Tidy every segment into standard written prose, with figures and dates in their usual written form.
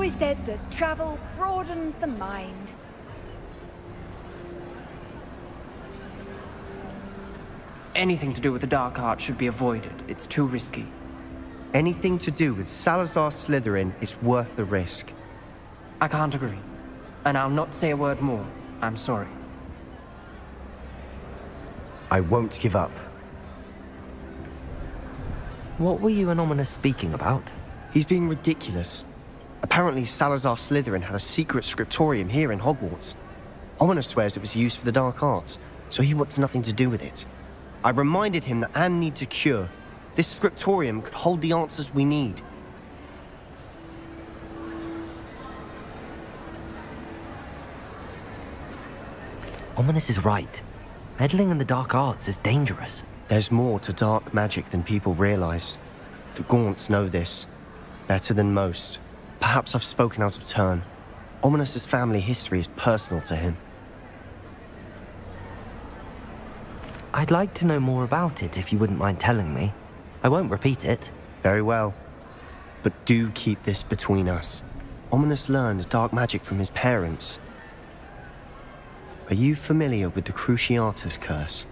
always said that travel broadens the mind. Anything to do with the dark art should be avoided. It's too risky. Anything to do with Salazar Slytherin is worth the risk. I can't agree. And I'll not say a word more. I'm sorry. I won't give up. What were you and Ominous speaking about? He's being ridiculous. Apparently Salazar Slytherin had a secret scriptorium here in Hogwarts. Ominous swears it was used for the dark arts, so he wants nothing to do with it. I reminded him that Anne needs a cure. This scriptorium could hold the answers we need. Ominous is right. Meddling in the dark arts is dangerous. There's more to dark magic than people realize. The Gaunts know this. Better than most. Perhaps I've spoken out of turn. Ominous's family history is personal to him. I'd like to know more about it if you wouldn't mind telling me. I won't repeat it. Very well. But do keep this between us. Ominous learned dark magic from his parents. Are you familiar with the Cruciatus curse?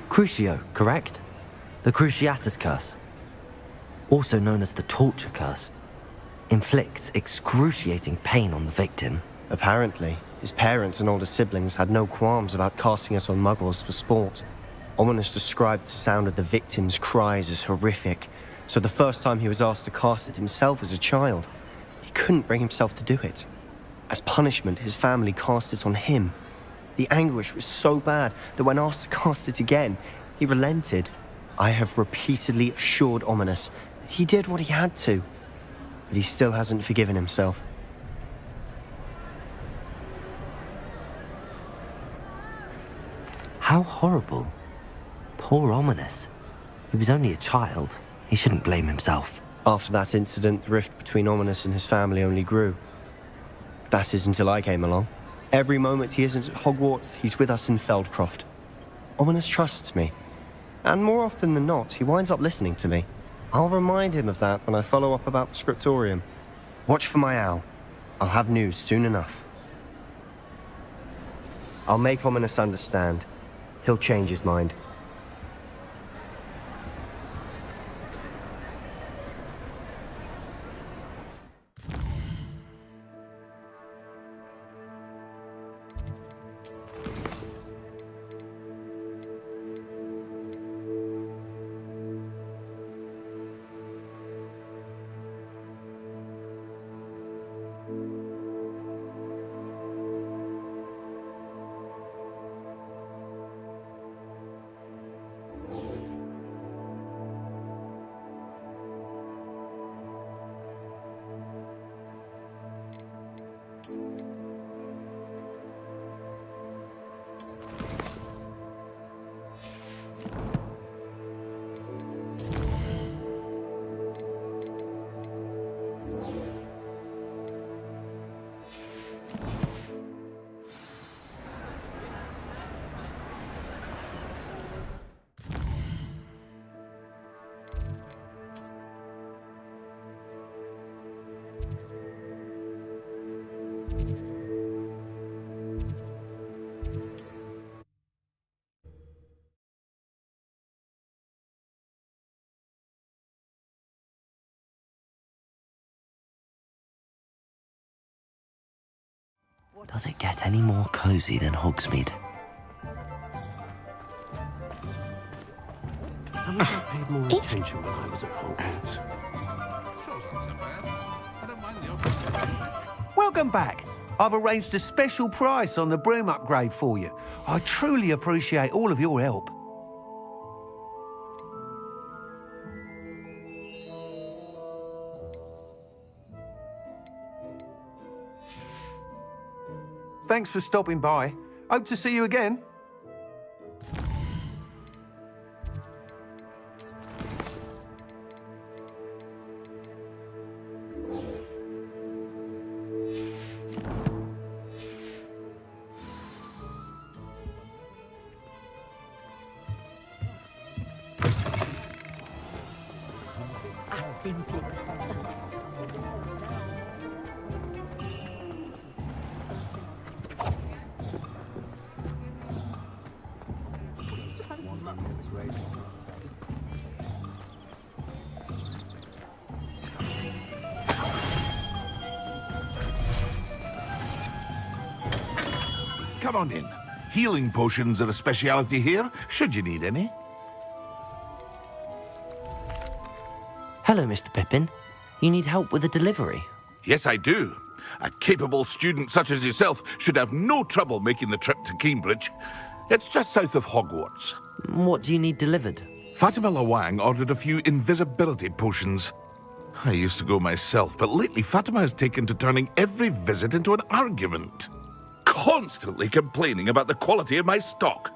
Crucio, correct? The Cruciatus curse. Also known as the torture curse. Inflicts excruciating pain on the victim. Apparently, his parents and older siblings had no qualms about casting it on muggles for sport. Ominous described the sound of the victim's cries as horrific, so the first time he was asked to cast it himself as a child, he couldn't bring himself to do it. As punishment, his family cast it on him. The anguish was so bad that when asked to cast it again, he relented. I have repeatedly assured Ominous that he did what he had to, but he still hasn't forgiven himself. How horrible. Poor Ominous. He was only a child. He shouldn't blame himself. After that incident, the rift between Ominous and his family only grew. That is until I came along. Every moment he isn't at Hogwarts, he's with us in Feldcroft. Ominous trusts me. And more often than not, he winds up listening to me. I'll remind him of that when I follow up about the scriptorium. Watch for my owl. I'll have news soon enough. I'll make Ominous understand. He'll change his mind. Does it get any more cozy than Hogsmeade? I wish I paid more attention when I was at Hogwarts. Welcome back. I've arranged a special price on the broom upgrade for you. I truly appreciate all of your help. Thanks for stopping by. Hope to see you again. Simply. Come on in. Healing potions are a speciality here, should you need any. Hello, Mr. Pippin. You need help with a delivery? Yes, I do. A capable student such as yourself should have no trouble making the trip to Cambridge. It's just south of Hogwarts. What do you need delivered? Fatima Lawang ordered a few invisibility potions. I used to go myself, but lately Fatima has taken to turning every visit into an argument. Constantly complaining about the quality of my stock.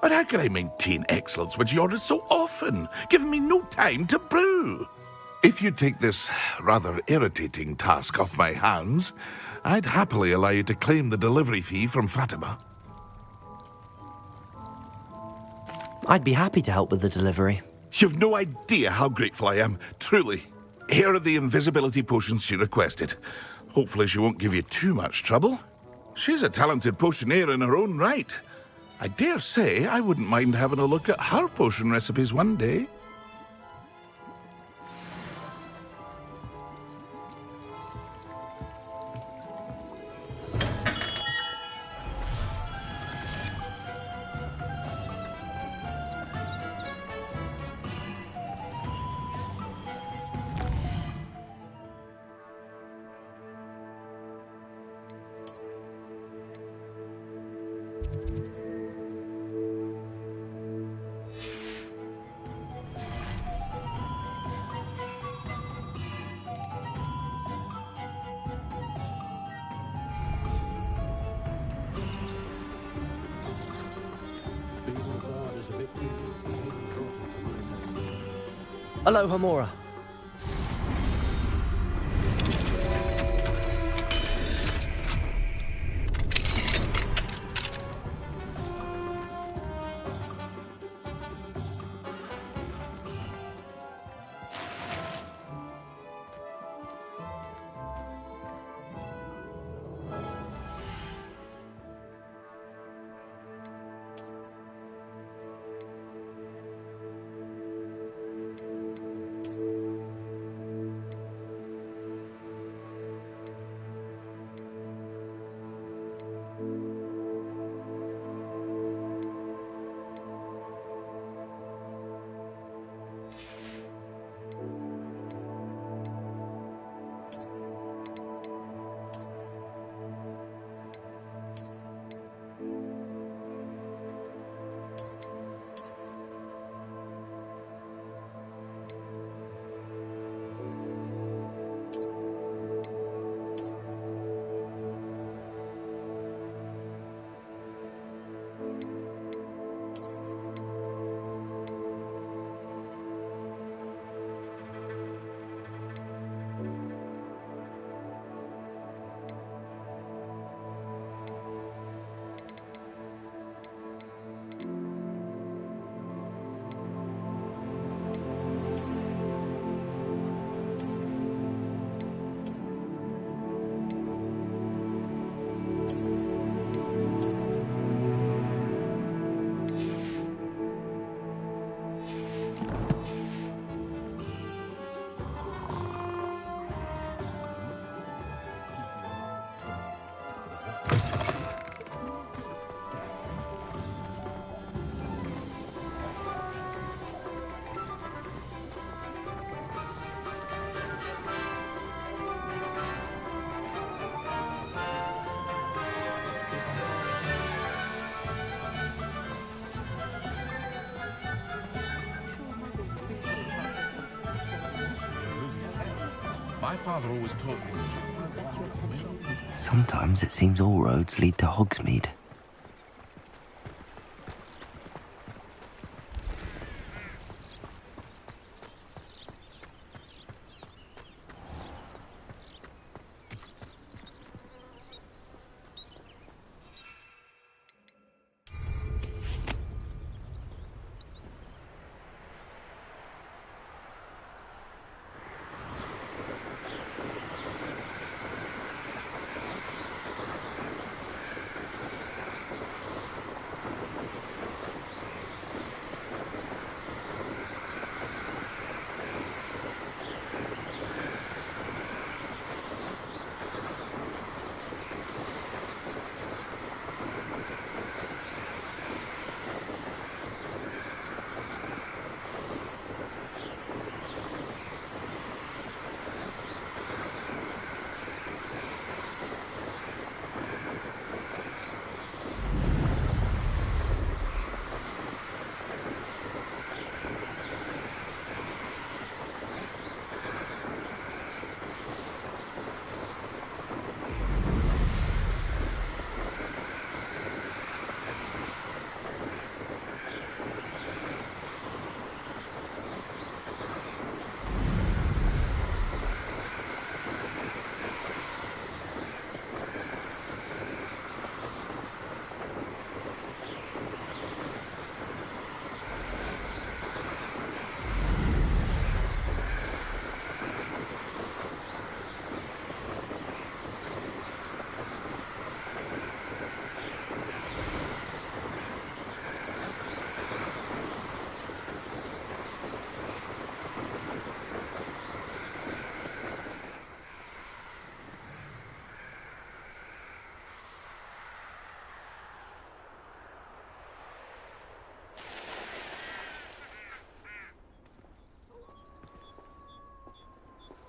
But how can I maintain excellence when she orders so often, giving me no time to brew? If you take this rather irritating task off my hands, I'd happily allow you to claim the delivery fee from Fatima. I'd be happy to help with the delivery. You've no idea how grateful I am, truly. Here are the invisibility potions she requested. Hopefully she won't give you too much trouble. She's a talented potioneer in her own right. I dare say I wouldn't mind having a look at her potion recipes one day. Hello, Hamora. My father always taught me. Sometimes it seems all roads lead to Hogsmeade.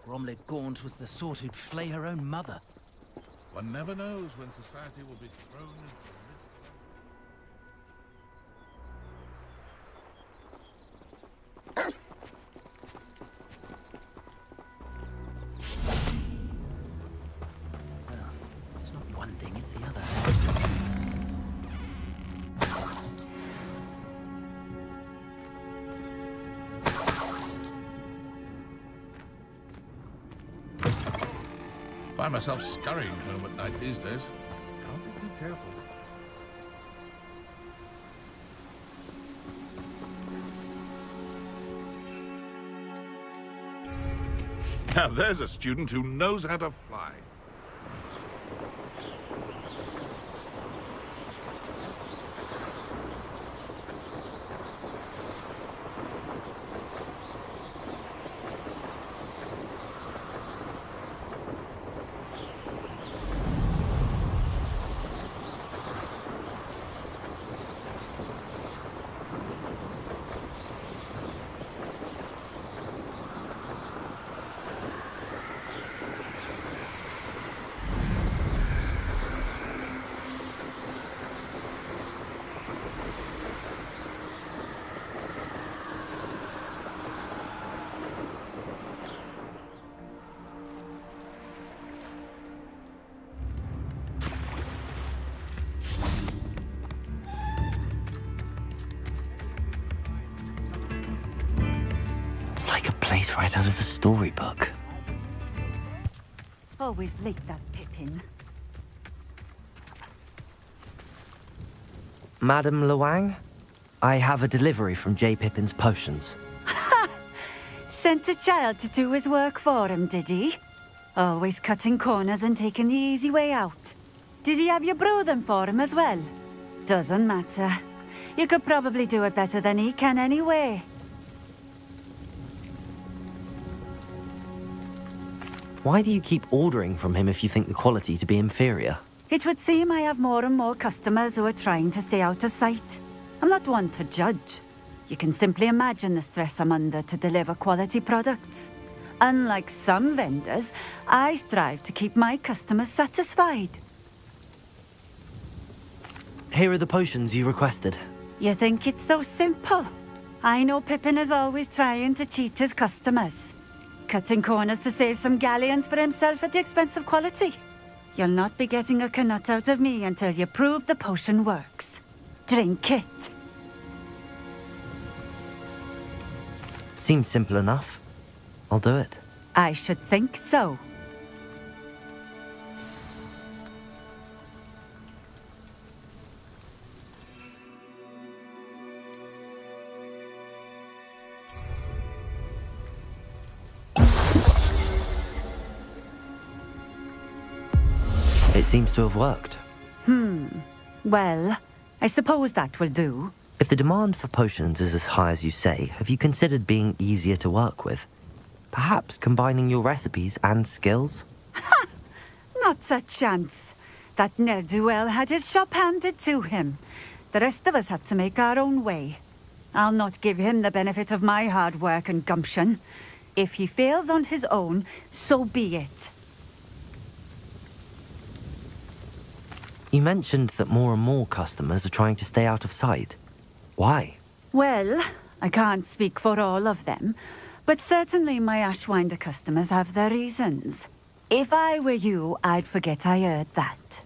Bromley Gaunt was the sort who'd flay her own mother. One never knows when society will be thrown into the Well, it's not one thing, it's the other. Find myself scurrying home at night these days. Can't be too careful. Now there's a student who knows how to fly. It's like a place right out of a storybook. Always like that Pippin. Madam Luang, I have a delivery from J. Pippin's Potions. Sent a child to do his work for him, did he? Always cutting corners and taking the easy way out. Did he have you brew them for him as well? Doesn't matter. You could probably do it better than he can anyway. Why do you keep ordering from him if you think the quality to be inferior? It would seem I have more and more customers who are trying to stay out of sight. I'm not one to judge. You can simply imagine the stress I'm under to deliver quality products. Unlike some vendors, I strive to keep my customers satisfied. Here are the potions you requested. You think it's so simple? I know Pippin is always trying to cheat his customers. Cutting corners to save some galleons for himself at the expense of quality. You'll not be getting a canut out of me until you prove the potion works. Drink it. Seems simple enough. I'll do it. I should think so. It seems to have worked. Well, I suppose that will do. If the demand for potions is as high as you say, have you considered being easier to work with? Perhaps combining your recipes and skills? Not a chance. That ne'er-do-well had his shop handed to him. The rest of us had to make our own way. I'll not give him the benefit of my hard work and gumption. If he fails on his own, so be it. You mentioned that more and more customers are trying to stay out of sight. Why? Well, I can't speak for all of them, but certainly my Ashwinder customers have their reasons. If I were you, I'd forget I heard that.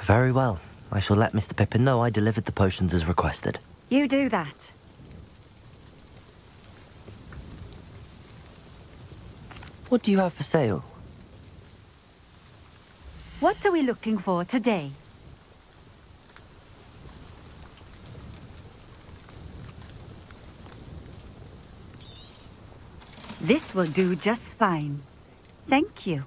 Very well. I shall let Mr. Pippin know I delivered the potions as requested. You do that. What do you have for sale? What are we looking for today? This will do just fine. Thank you.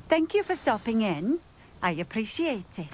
Thank you for stopping in. I appreciate it.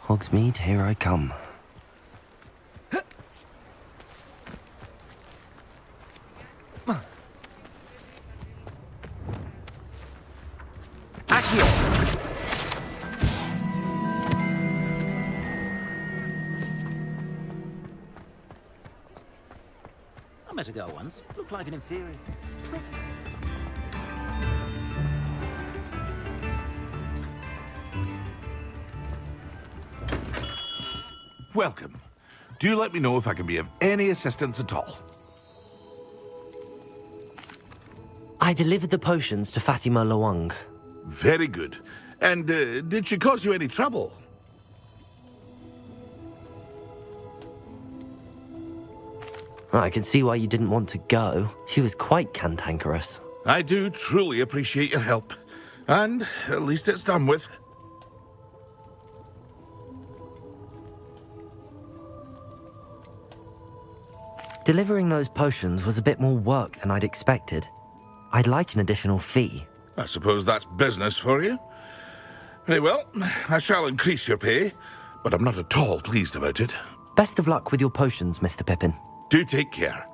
Hogsmeade, here I come. I met a girl once. Looked like an inferior. Welcome. Do let me know if I can be of any assistance at all. I delivered the potions to Fatima Lawang. Very good. And did she cause you any trouble? I can see why you didn't want to go. She was quite cantankerous. I do truly appreciate your help. And at least it's done with. Delivering those potions was a bit more work than I'd expected. I'd like an additional fee. I suppose that's business for you. Very well, I shall increase your pay, but I'm not at all pleased about it. Best of luck with your potions, Mr. Pippin. Do take care.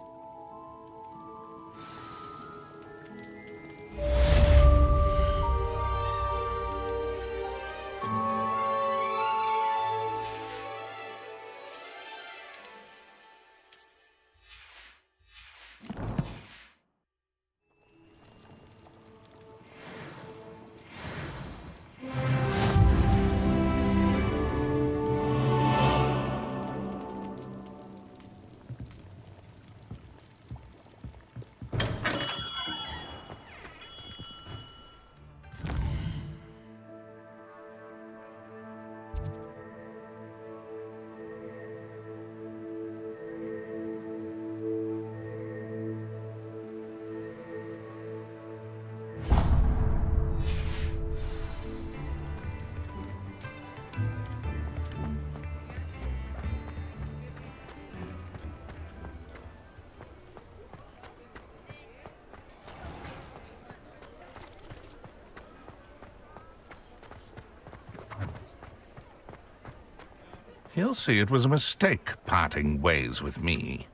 He'll see it was a mistake parting ways with me.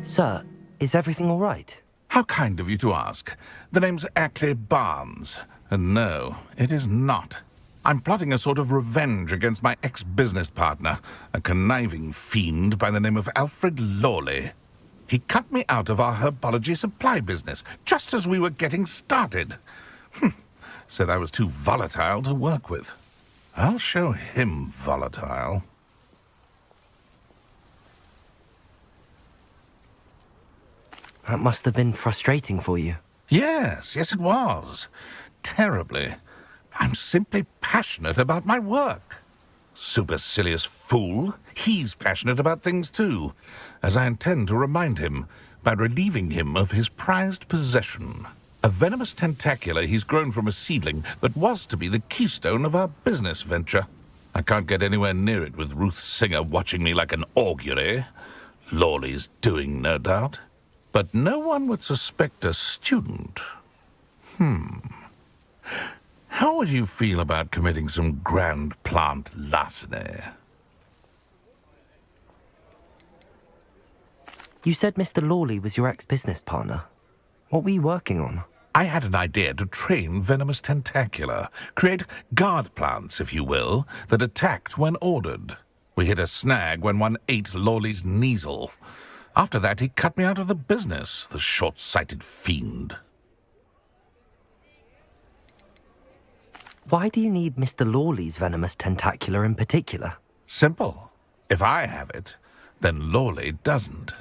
Sir, is everything all right? How kind of you to ask. The name's Ackley Barnes. And no, it is not. I'm plotting a sort of revenge against my ex-business partner, a conniving fiend by the name of Alfred Lawley. He cut me out of our herbology supply business, just as we were getting started. Said I was too volatile to work with. I'll show him volatile. That must have been frustrating for you. Yes, it was. Terribly. I'm simply passionate about my work. Supercilious fool. He's passionate about things too, as I intend to remind him by relieving him of his prized possession. A venomous tentacular he's grown from a seedling that was to be the keystone of our business venture. I can't get anywhere near it with Ruth Singer watching me like an augury. Lawley's doing, no doubt. But no one would suspect a student. How would you feel about committing some grand plant larceny? You said Mr. Lawley was your ex-business partner. What were you working on? I had an idea to train venomous tentacula, create guard plants, if you will, that attacked when ordered. We hit a snag when one ate Lawley's Kneasel. After that, he cut me out of the business, the short-sighted fiend. Why do you need Mr. Lawley's venomous tentacular in particular? Simple. If I have it, then Lawley doesn't.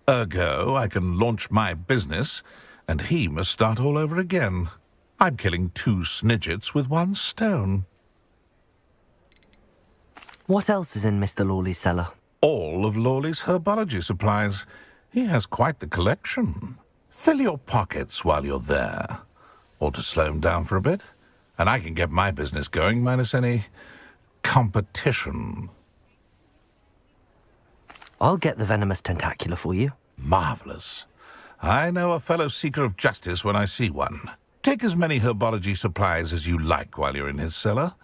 Ergo, I can launch my business, and he must start all over again. I'm killing 2 snidgets with 1 stone. What else is in Mr. Lawley's cellar? All of Lawley's herbology supplies. He has quite the collection. Fill your pockets while you're there. Or to slow him down for a bit, and I can get my business going minus any competition. I'll get the venomous tentacular for you. Marvelous. I know a fellow seeker of justice when I see one. Take take as many herbology supplies as you like while you're in his cellar.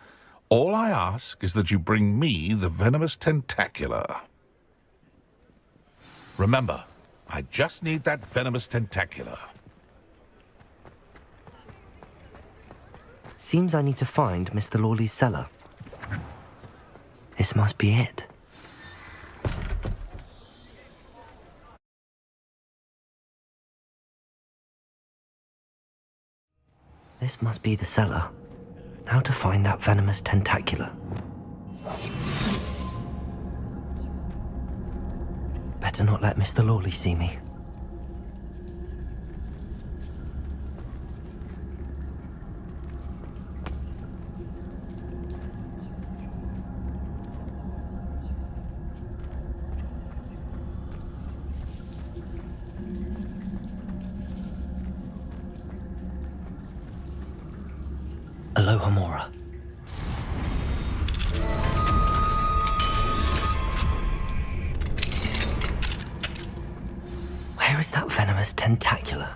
All I ask is that you bring me the venomous tentacular. Remember, I just need that venomous tentacular. Seems I need to find Mr. Lawley's cellar. This must be it. This must be the cellar. How to find that venomous tentacular? Better not let Mr. Lawley see me. Aloha Mora. Where is that venomous tentacular?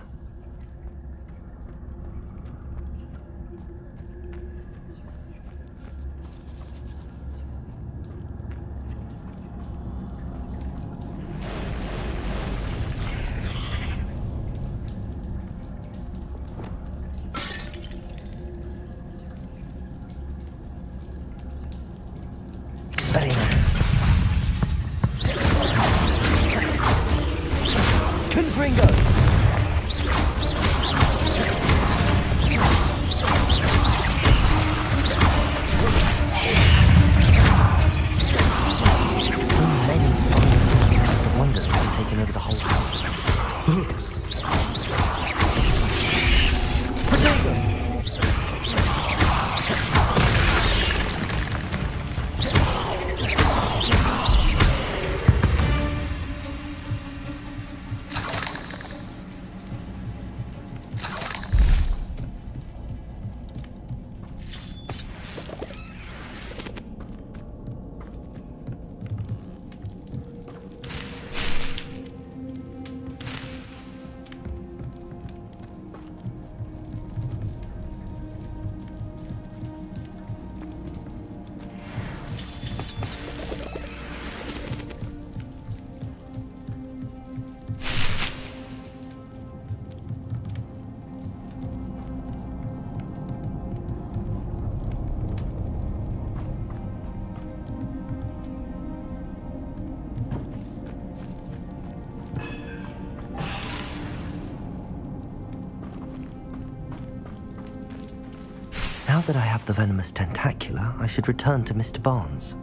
Experiments. Confringo! So many spiders. It's a wonder they've taken over the whole house. Now that I have the venomous tentacular, I should return to Mr. Barnes.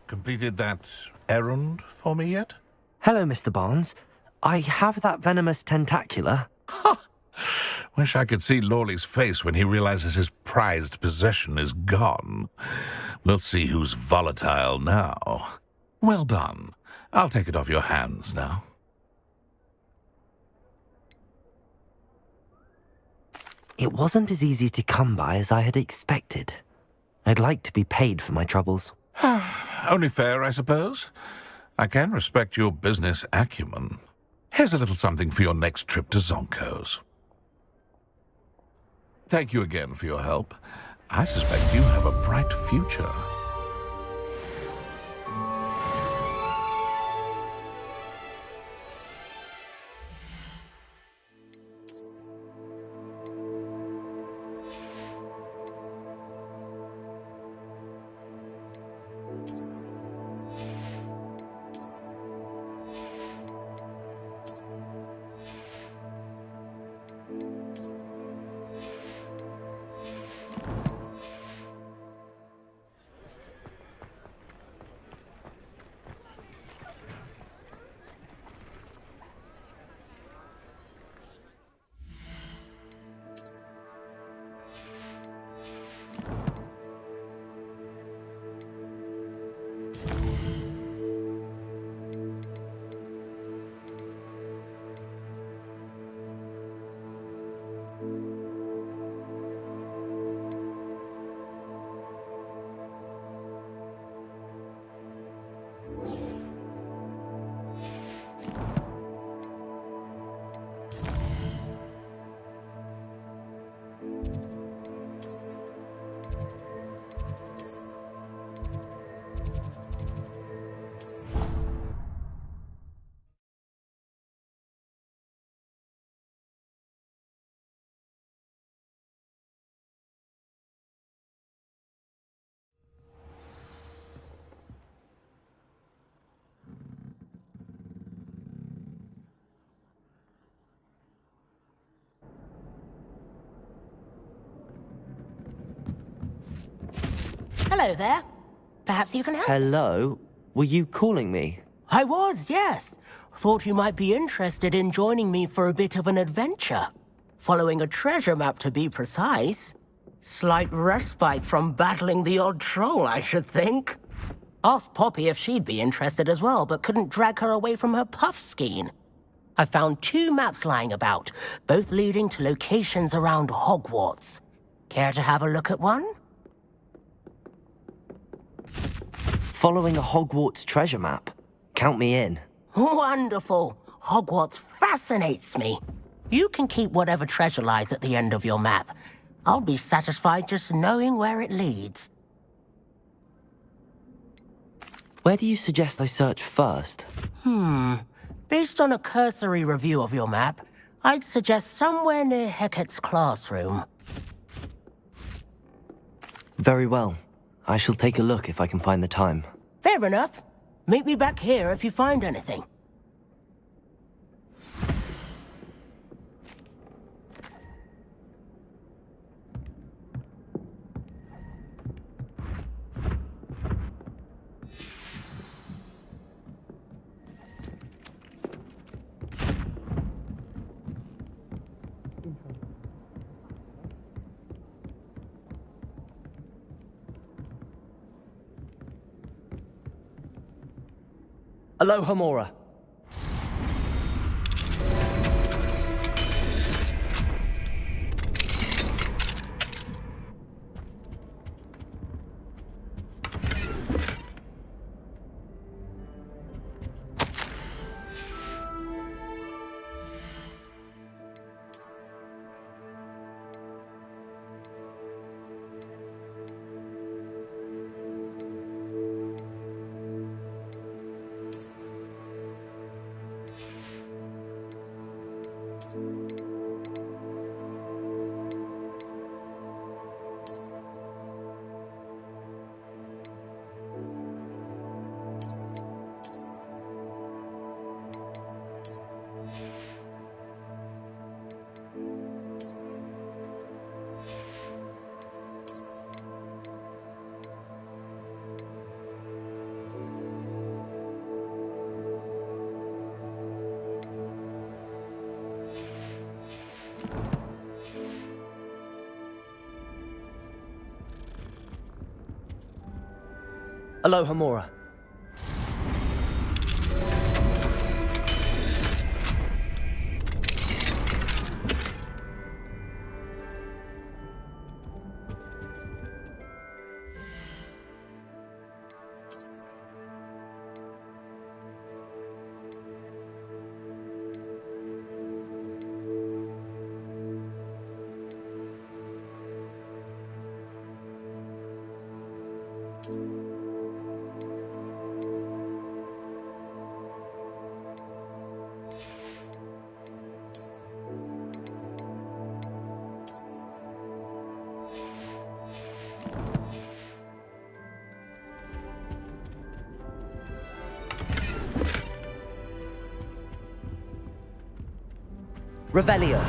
Completed that errand for me yet? Hello, Mr. Barnes. I have that venomous tentacular. Wish I could see Lawley's face when he realizes his prized possession is gone. We'll see who's volatile now. Well done. I'll take it off your hands now. It wasn't as easy to come by as I had expected. I'd like to be paid for my troubles. Only fair, I suppose. I can respect your business acumen. Here's a little something for your next trip to Zonko's. Thank you again for your help. I suspect you have a bright future. Hello there. Perhaps you can help? Hello? Were you calling me? I was, yes. Thought you might be interested in joining me for a bit of an adventure. Following a treasure map, to be precise. Slight respite from battling the odd troll, I should think. Asked Poppy if she'd be interested as well, but couldn't drag her away from her puff skein. I found 2 maps lying about, both leading to locations around Hogwarts. Care to have a look at one? Following a Hogwarts treasure map? Count me in. Wonderful. Hogwarts fascinates me. You can keep whatever treasure lies at the end of your map. I'll be satisfied just knowing where it leads. Where do you suggest I search first? Based on a cursory review of your map, I'd suggest somewhere near Hecat's classroom. Very well. I shall take a look if I can find the time. Fair enough. Meet me back here if you find anything. Aloha, Mora. Aloha, Mora. Revelio.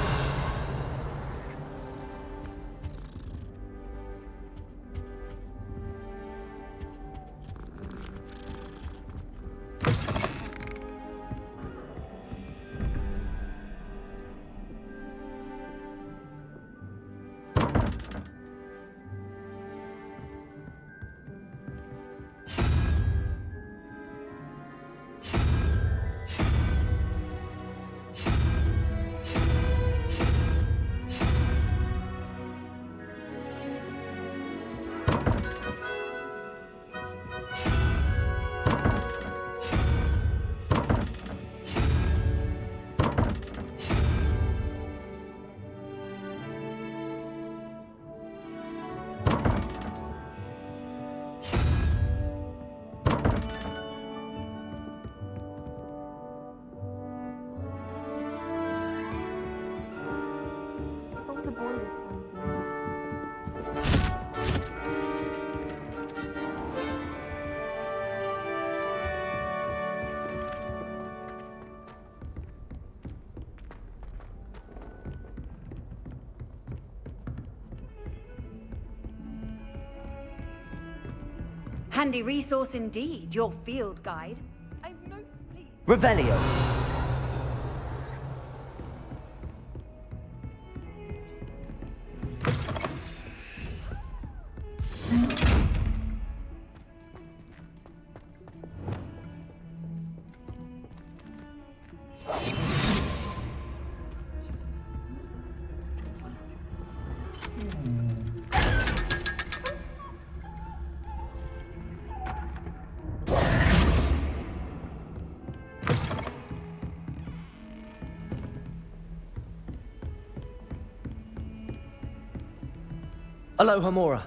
handy resource indeed, your field guide. I'm most pleased. Revelio. Aloha Mora.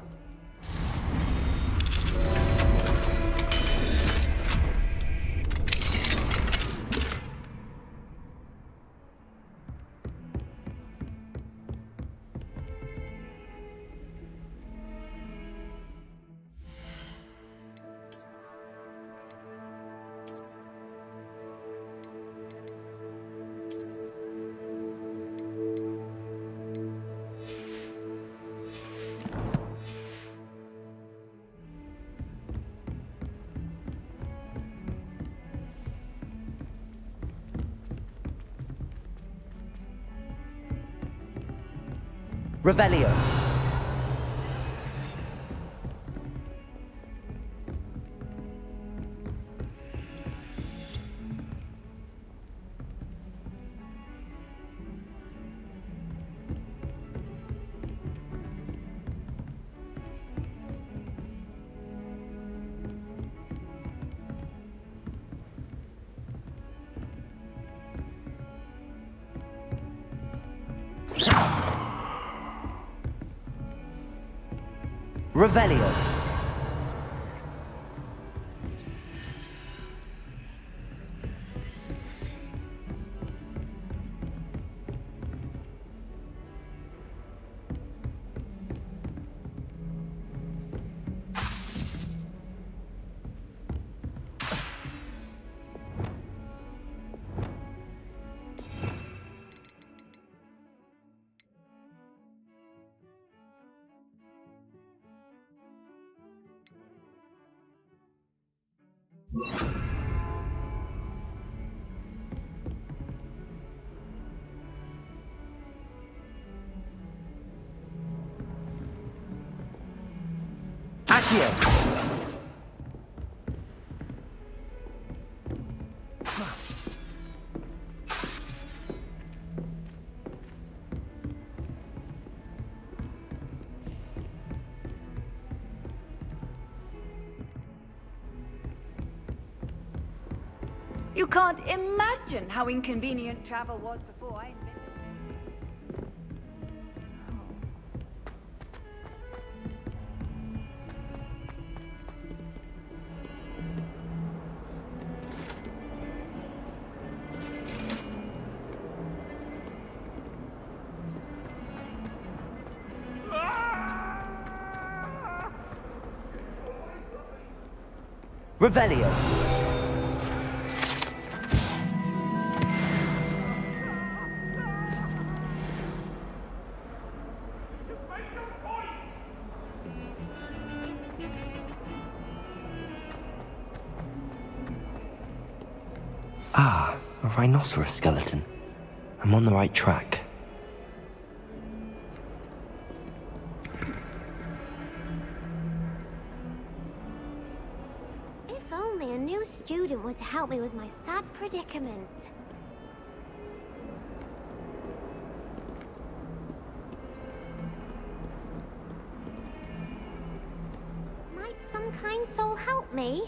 Revelio. Revelio. Accio. You can't imagine how inconvenient travel was before I invented Revelio. Ah, a rhinoceros skeleton. I'm on the right track. If only a new student were to help me with my sad predicament. Might some kind soul help me?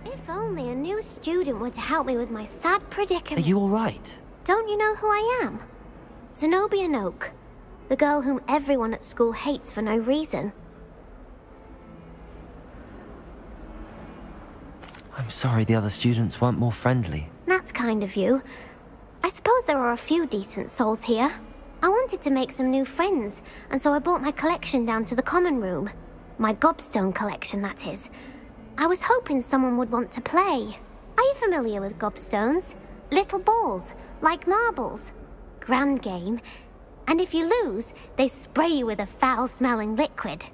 If only a new student were to help me with my sad predicament. Are you alright? Don't you know who I am? Zenobia Noak, the girl whom everyone at school hates for no reason. I'm sorry the other students weren't more friendly. That's kind of you. I suppose there are a few decent souls here. I wanted to make some new friends, and so I brought my collection down to the common room. My gobstone collection, that is. I was hoping someone would want to play. Are you familiar with gobstones? Little balls, like marbles. Grand game. And if you lose, they spray you with a foul-smelling liquid.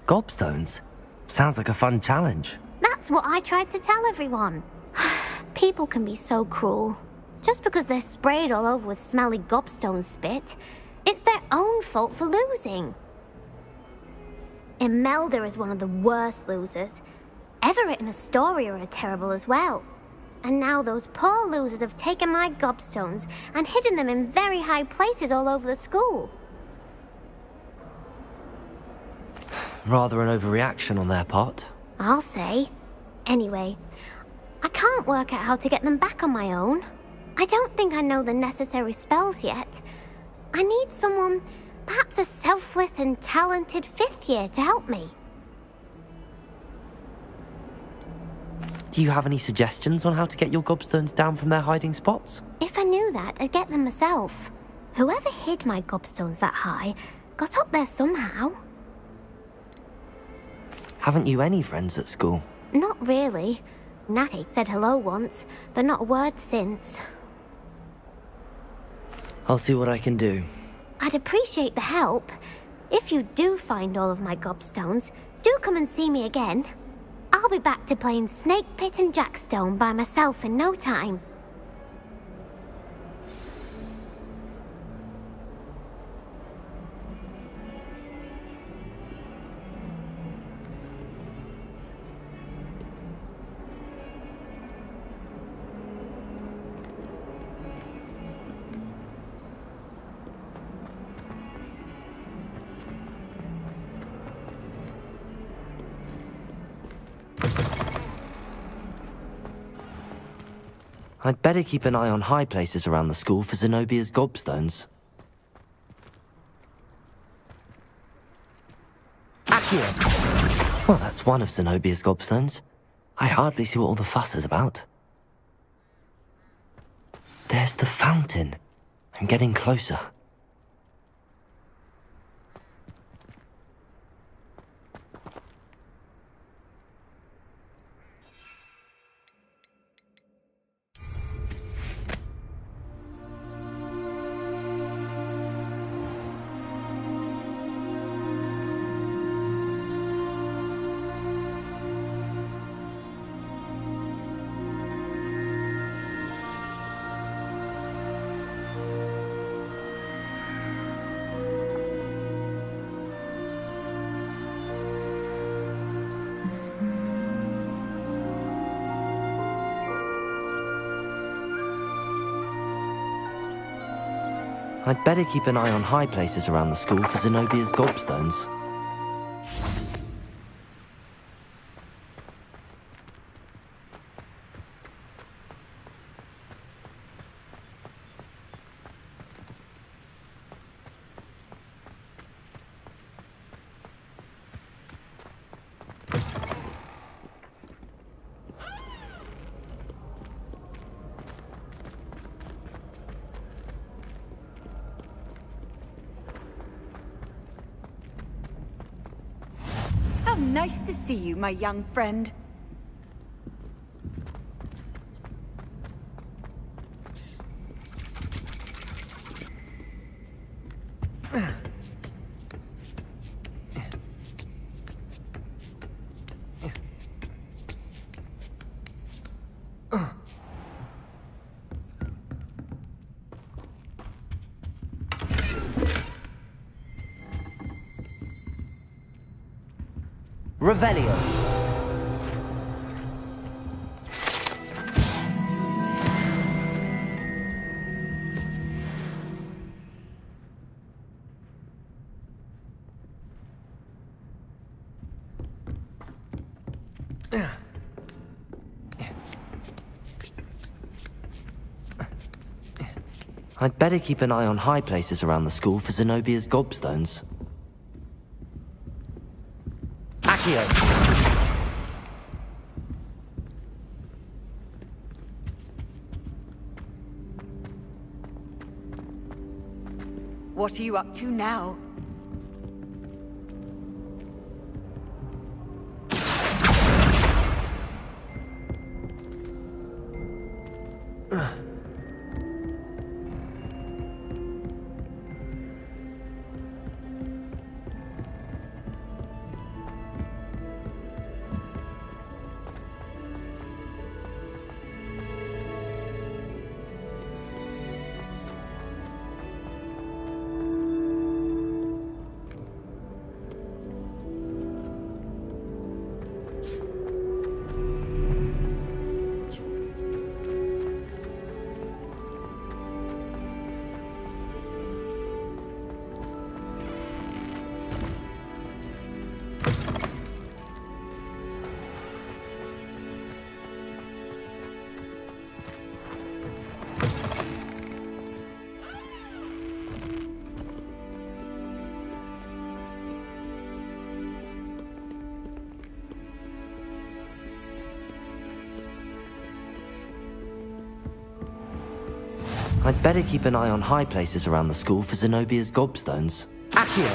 Gobstones? Sounds like a fun challenge. That's what I tried to tell everyone. People can be so cruel. Just because they're sprayed all over with smelly gobstone spit, It's their own fault for losing. Imelda is one of the worst losers. Everett and Astoria are terrible as well. And now those poor losers have taken my gobstones and hidden them in very high places all over the school. Rather an overreaction on their part. I'll say. Anyway, I can't work out how to get them back on my own. I don't think I know the necessary spells yet. I need someone, perhaps a selfless and talented 5th year to help me. Do you have any suggestions on how to get your gobstones down from their hiding spots? If I knew that, I'd get them myself. Whoever hid my gobstones that high got up there somehow. Haven't you any friends at school? Not really. Natty said hello once, but not a word since. I'll see what I can do. I'd appreciate the help. If you do find all of my gobstones, do come and see me again. I'll be back to playing Snake Pit and Jackstone by myself in no time. I'd better keep an eye on high places around the school for Zenobia's gobstones. Accio! Well, that's one of Zenobia's gobstones. I hardly see what all the fuss is about. There's the fountain. I'm getting closer. I'd better keep an eye on high places around the school for Zenobia's gobstones. How nice to see you, my young friend. Revelio. I'd better keep an eye on high places around the school for Zenobia's gobstones. Accio! What are you up to now? I'd better keep an eye on high places around the school for Zenobia's gobstones. Accio!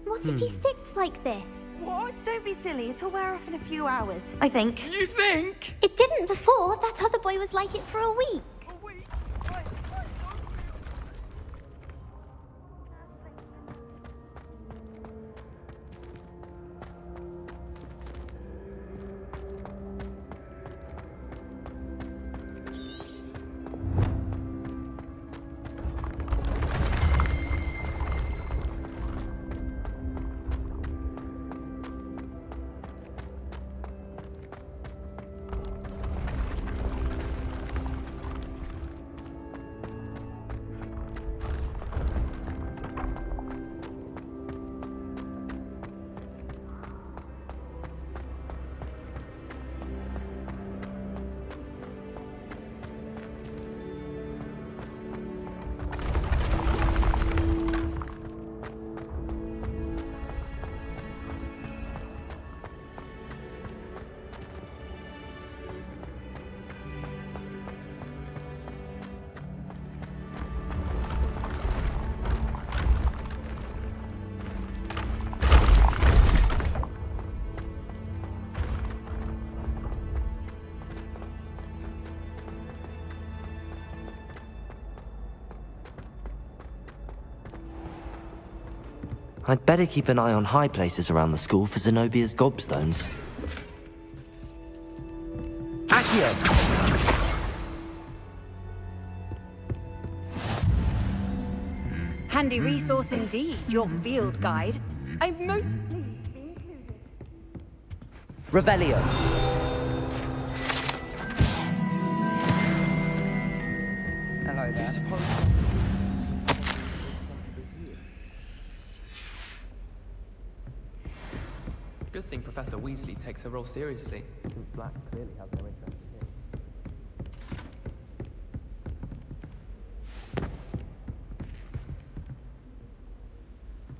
What if he sticks like this? What? Don't be silly. It'll wear off in a few hours, I think. You think? It didn't before. That other boy was like it for a week. I'd better keep an eye on high places around the school for Zenobia's gobstones. Accio! Handy resource indeed, your field guide. I've mostly included. Revelio! Hello there. Good thing Professor Weasley takes her role seriously. Black clearly has no interest in him.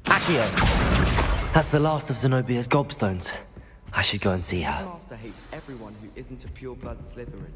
Accio! That's the last of Zenobia's gobstones. I should go and see her. Master hates everyone who isn't a pure-blood Slytherin.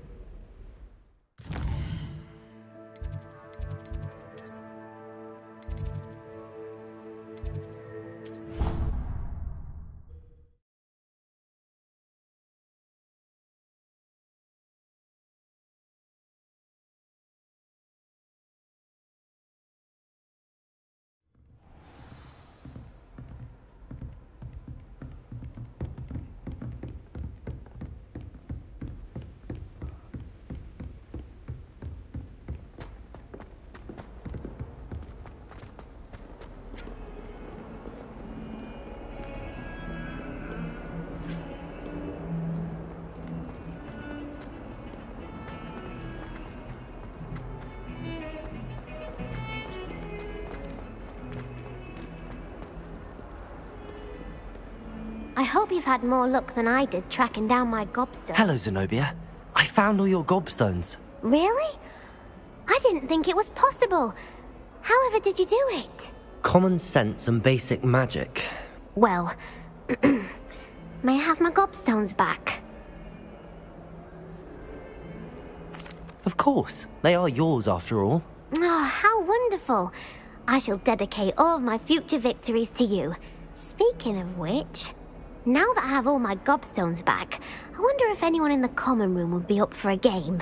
I hope you've had more luck than I did tracking down my gobstone. Hello, Zenobia. I found all your gobstones. Really? I didn't think it was possible. However did you do it? Common sense and basic magic. Well, may I have my gobstones back? Of course. They are yours after all. Oh, how wonderful. I shall dedicate all of my future victories to you. Speaking of which, now that I have all my gobstones back, I wonder if anyone in the common room would be up for a game.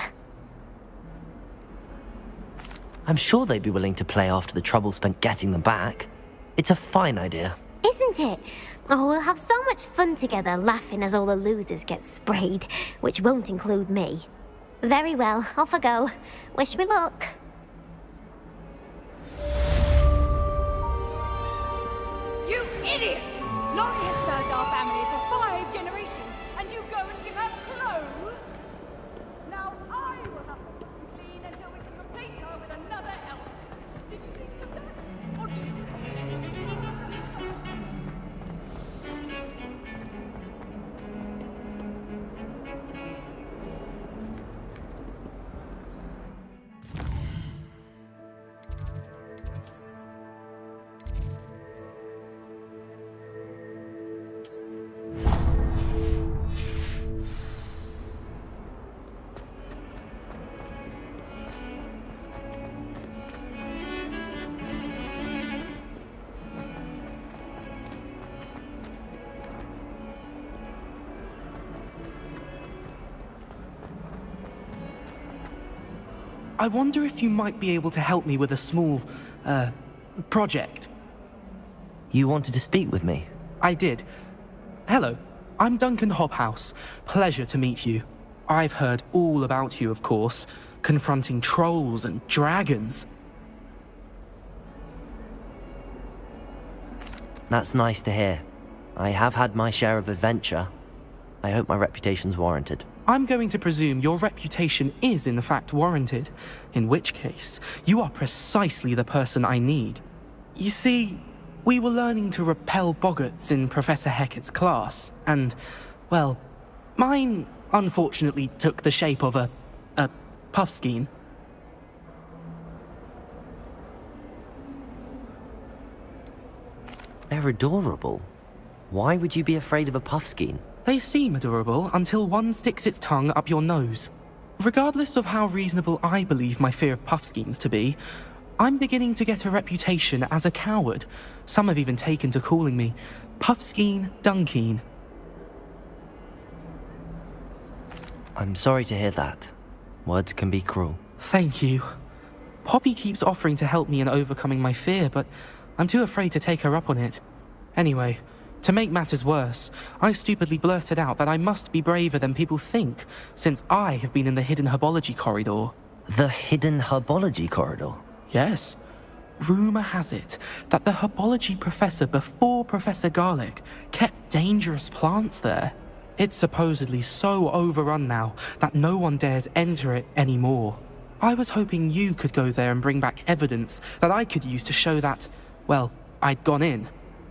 I'm sure they'd be willing to play after the trouble spent getting them back. It's a fine idea. Isn't it? Oh, we'll have so much fun together, laughing as all the losers get sprayed, which won't include me. Very well, off I go. Wish me luck. You idiot! Laurie has served our family for 5 generations, and you go and give her clothes? Now I will have to keep you clean until we can replace her with another elf. Did you think of that? Or do you... I wonder if you might be able to help me with a small, project. You wanted to speak with me? I did. Hello, I'm Duncan Hobhouse. Pleasure to meet you. I've heard all about you, of course, confronting trolls and dragons. That's nice to hear. I have had my share of adventure. I hope my reputation's warranted. I'm going to presume your reputation is in fact warranted, in which case, you are precisely the person I need. You see, we were learning to repel boggarts in Professor Hecat's class, and, well, mine unfortunately took the shape of a puffskein. They're adorable. Why would you be afraid of a puffskein? They seem adorable until one sticks its tongue up your nose. Regardless of how reasonable I believe my fear of puffskeins to be, I'm beginning to get a reputation as a coward. Some have even taken to calling me Puffskein Dunkeen. I'm sorry to hear that. Words can be cruel. Thank you. Poppy keeps offering to help me in overcoming my fear, but I'm too afraid to take her up on it. Anyway, to make matters worse, I stupidly blurted out that I must be braver than people think, since I have been in the hidden herbology corridor. The hidden herbology corridor? Yes. Rumour has it that the herbology professor before Professor Garlic kept dangerous plants there. It's supposedly so overrun now that no one dares enter it anymore. I was hoping you could go there and bring back evidence that I could use to show that, well, I'd gone in.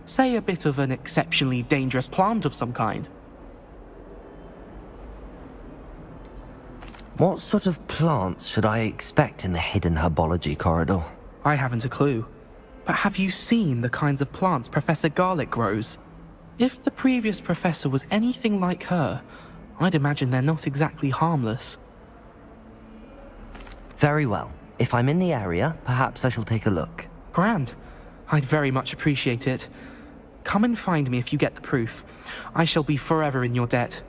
Say a bit of an exceptionally dangerous plant of some kind. What sort of plants should I expect in the hidden herbology corridor? I haven't a clue. But have you seen the kinds of plants Professor Garlic grows? If the previous professor was anything like her, I'd imagine they're not exactly harmless. Very well. If I'm in the area, perhaps I shall take a look. Grand. I'd very much appreciate it. Come and find me if you get the proof. I shall be forever in your debt.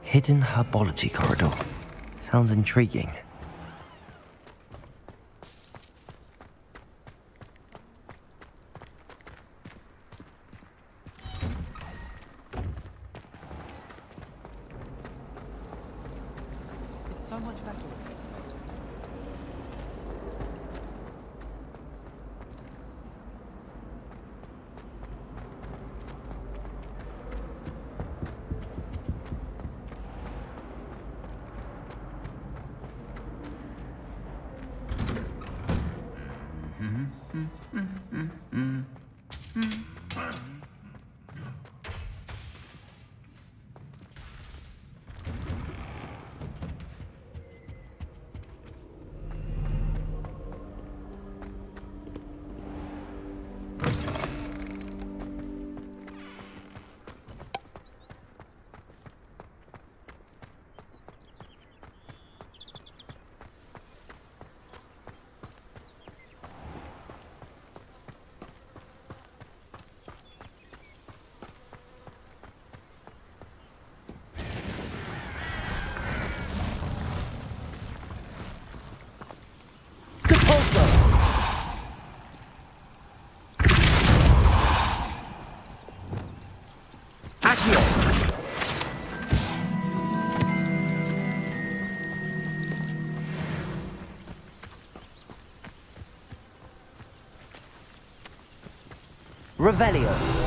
Hidden herbology corridor. Sounds intriguing. It's so much better. Revelio.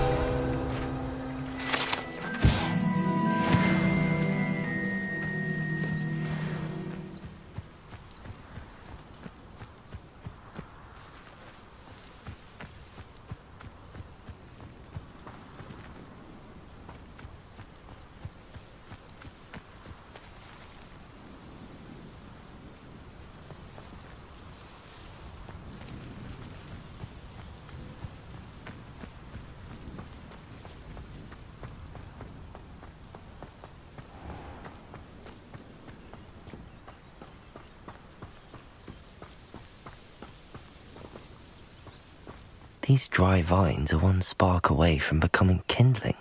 These dry vines are one spark away from becoming kindling.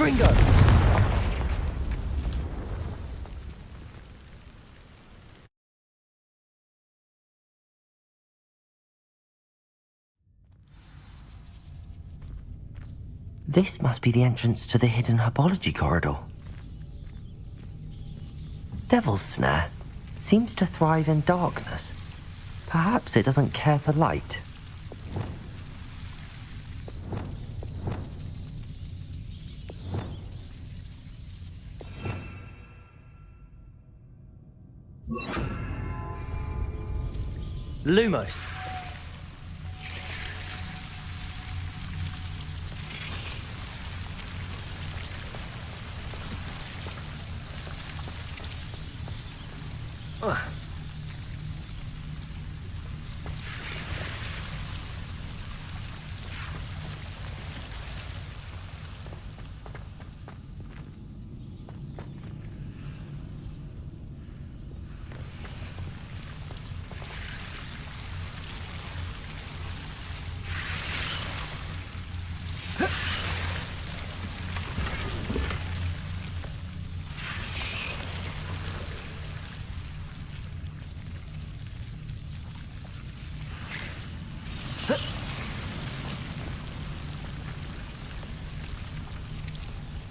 Confringo! This must be the entrance to the hidden herbology corridor. Devil's Snare seems to thrive in darkness. Perhaps it doesn't care for light. Lumos.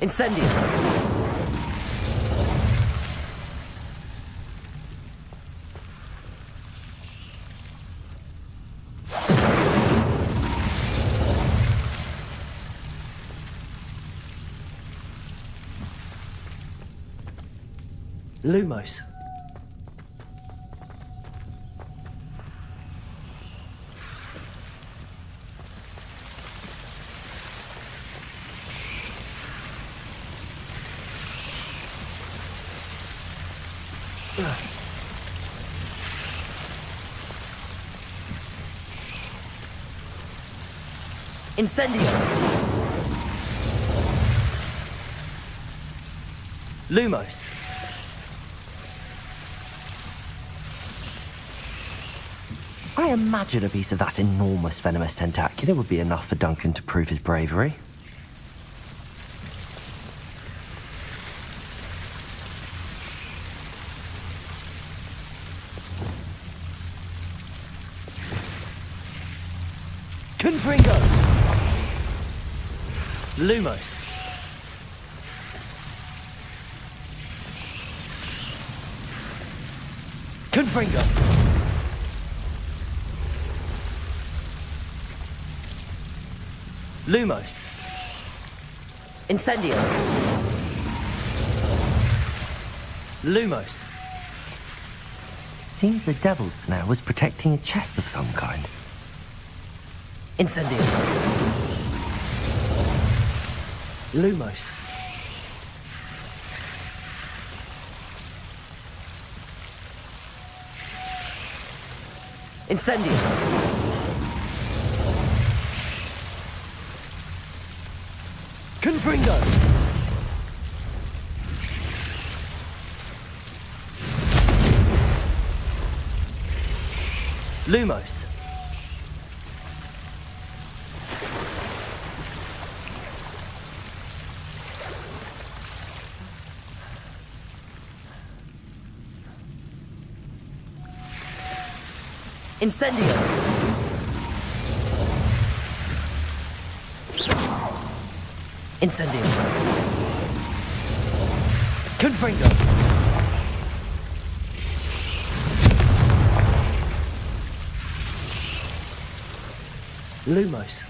Incendio! Lumos. Incendio! Lumos. I imagine a piece of that enormous venomous tentacular would be enough for Duncan to prove his bravery. Confringo! Lumos. Confringo! Lumos. Incendio. Lumos. Seems the Devil's Snare was protecting a chest of some kind. Incendio. Lumos. Incendio. Confringo. Lumos. Incendio! Incendio! Confringo! Lumos.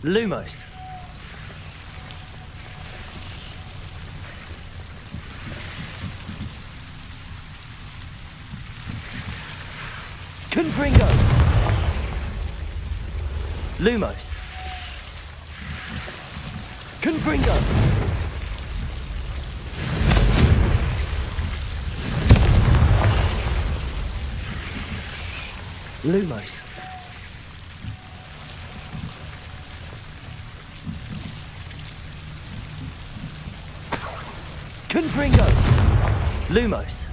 Lumos. Confringo. Lumos. Confringo. Lumos. Confringo. Lumos.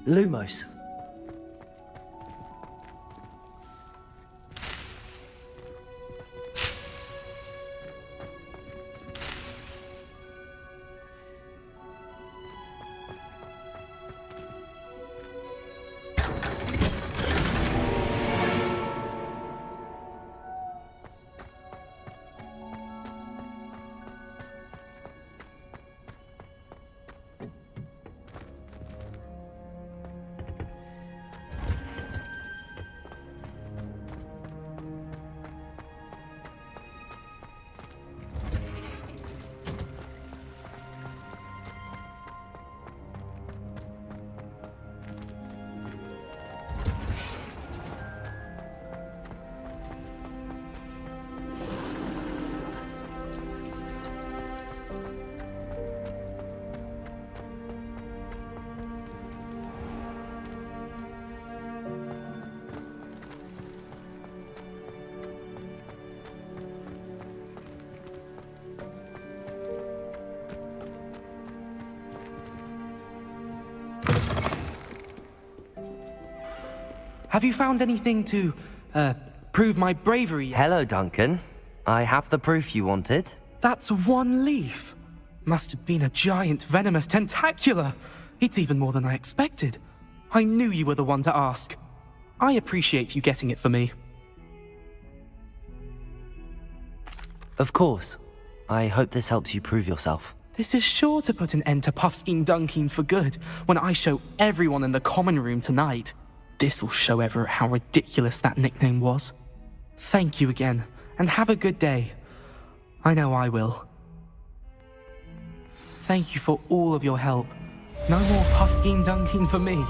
Lumos. Have you found anything to, prove my bravery yet? Hello, Duncan. I have the proof you wanted. That's one leaf. Must have been a giant venomous tentacula. It's even more than I expected. I knew you were the one to ask. I appreciate you getting it for me. Of course. I hope this helps you prove yourself. This is sure to put an end to Puffskein Dunkin for good when I show everyone in the common room tonight. This'll show Everett how ridiculous that nickname was. Thank you again, and have a good day. I know I will. Thank you for all of your help. No more Puffskein Dunkin for me.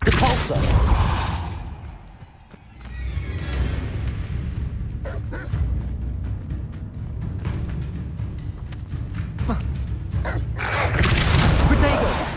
Depulso! Protego!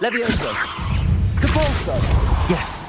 Levioso! Depulso! Yes!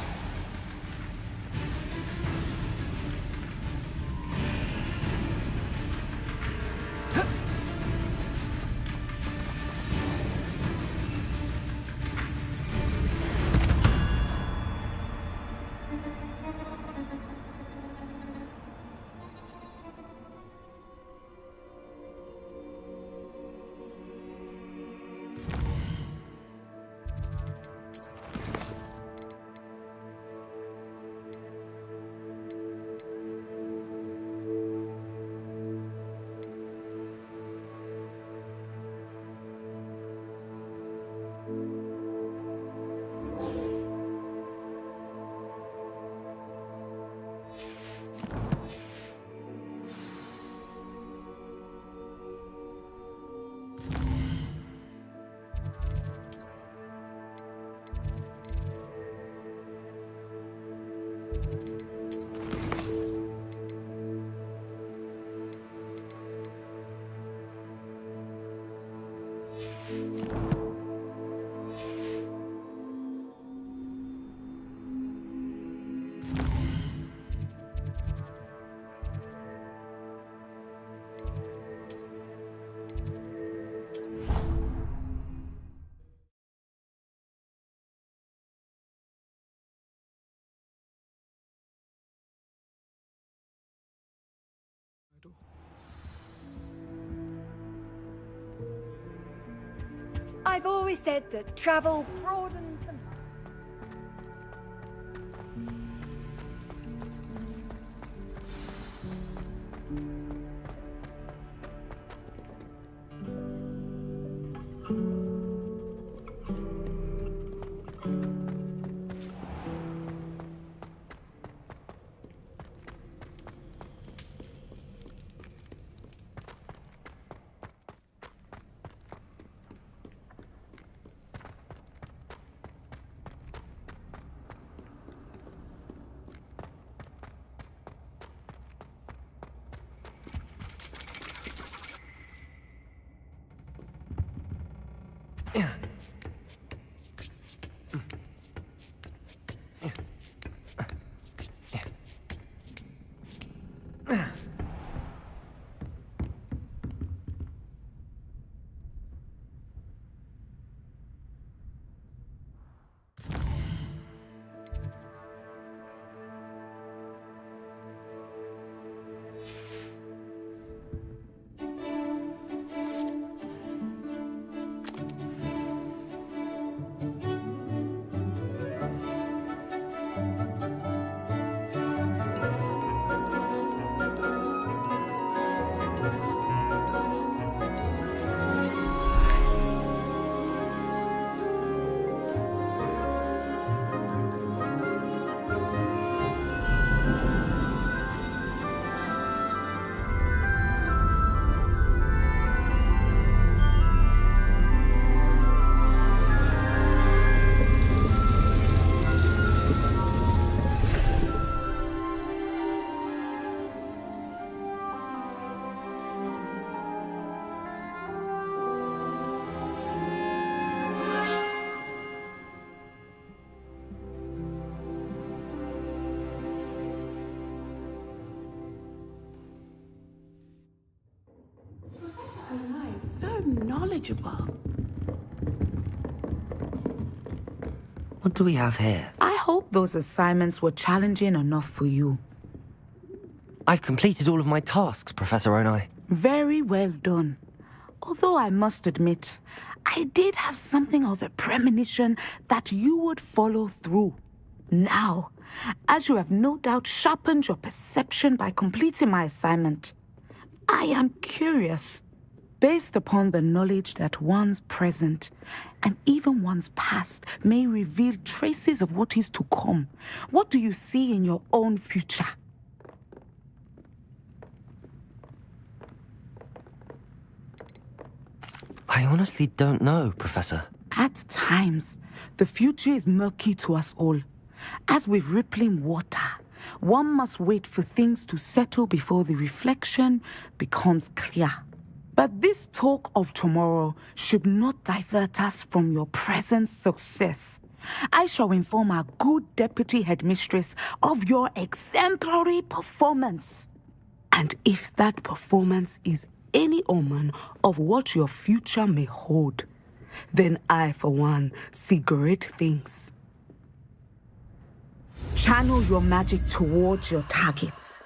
I've always said that travel broadens the mind. knowledgeable. What do we have here? I hope those assignments were challenging enough for you. I've completed all of my tasks, Professor Onai. Very well done. Although I must admit, I did have something of a premonition that you would follow through. Now, as you have no doubt sharpened your perception by completing my assignment, I am curious, based upon the knowledge that one's present and even one's past may reveal traces of what is to come. What do you see in your own future? I honestly don't know, Professor. At times, the future is murky to us all. As with rippling water, one must wait for things to settle before the reflection becomes clear. But this talk of tomorrow should not divert us from your present success. I shall inform our good deputy headmistress of your exemplary performance. And if that performance is any omen of what your future may hold, then I, for one, see great things. Channel your magic towards your targets.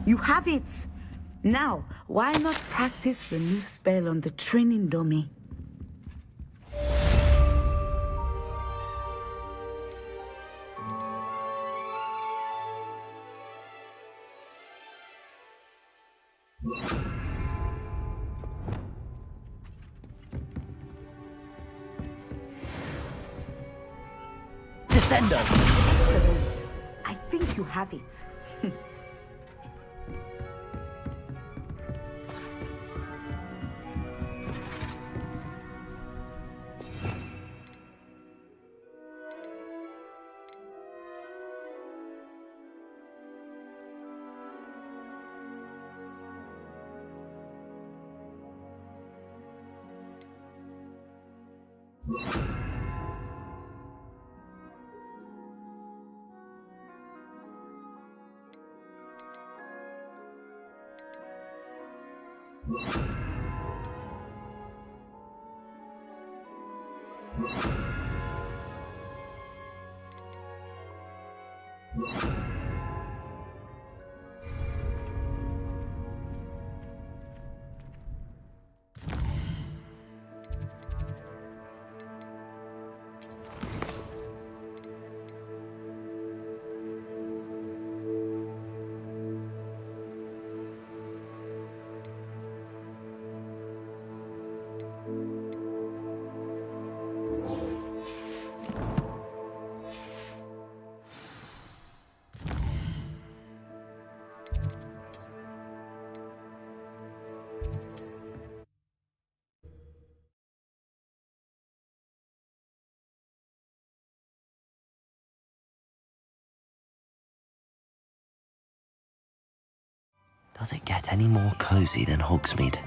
You have it! Now, why not practice the new spell on the training dummy? Descendo! Excellent. I think you have it. Does it get any more cozy than Hogsmeade?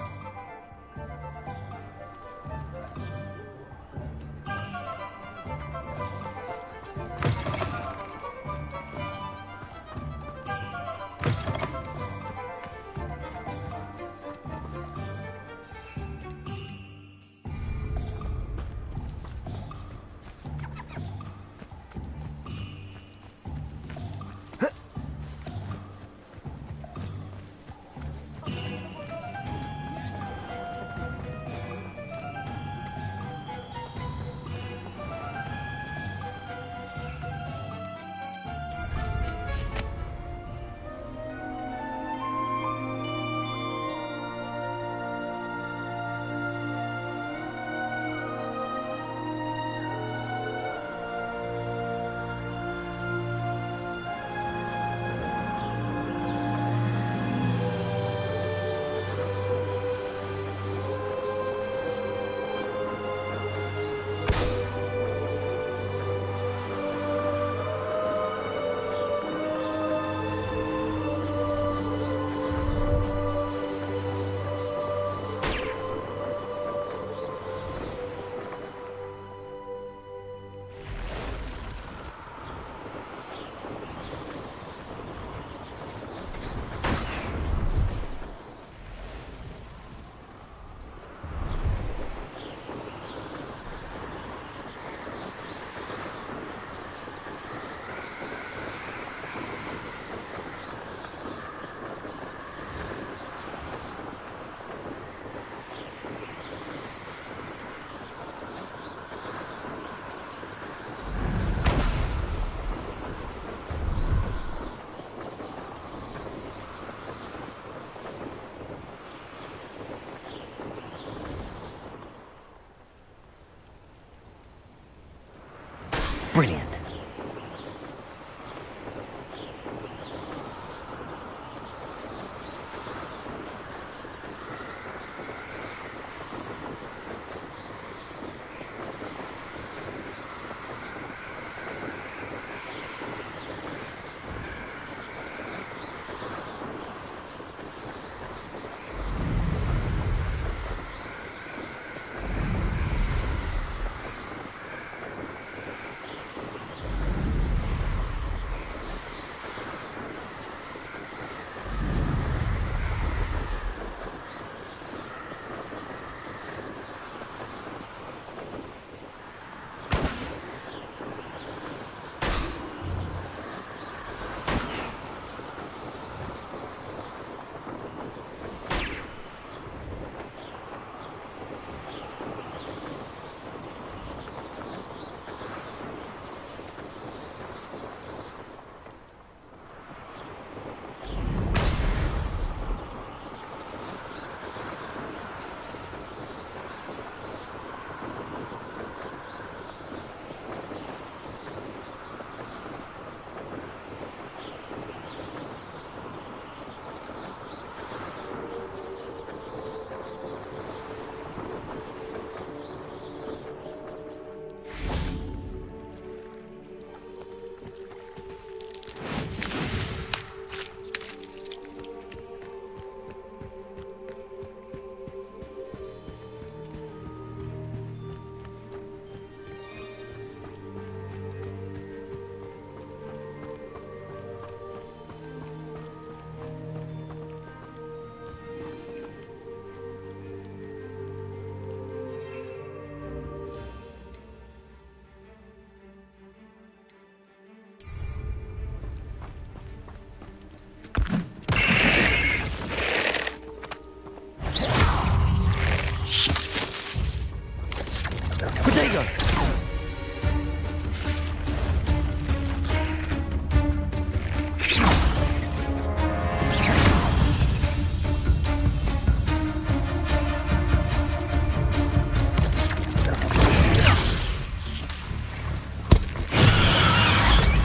Brilliant.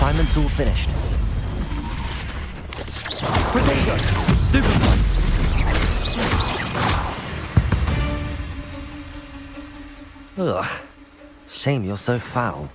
Assignment's all finished. Potato! Stupid one! Ugh. Shame you're so foul.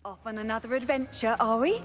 Off on another adventure, are we?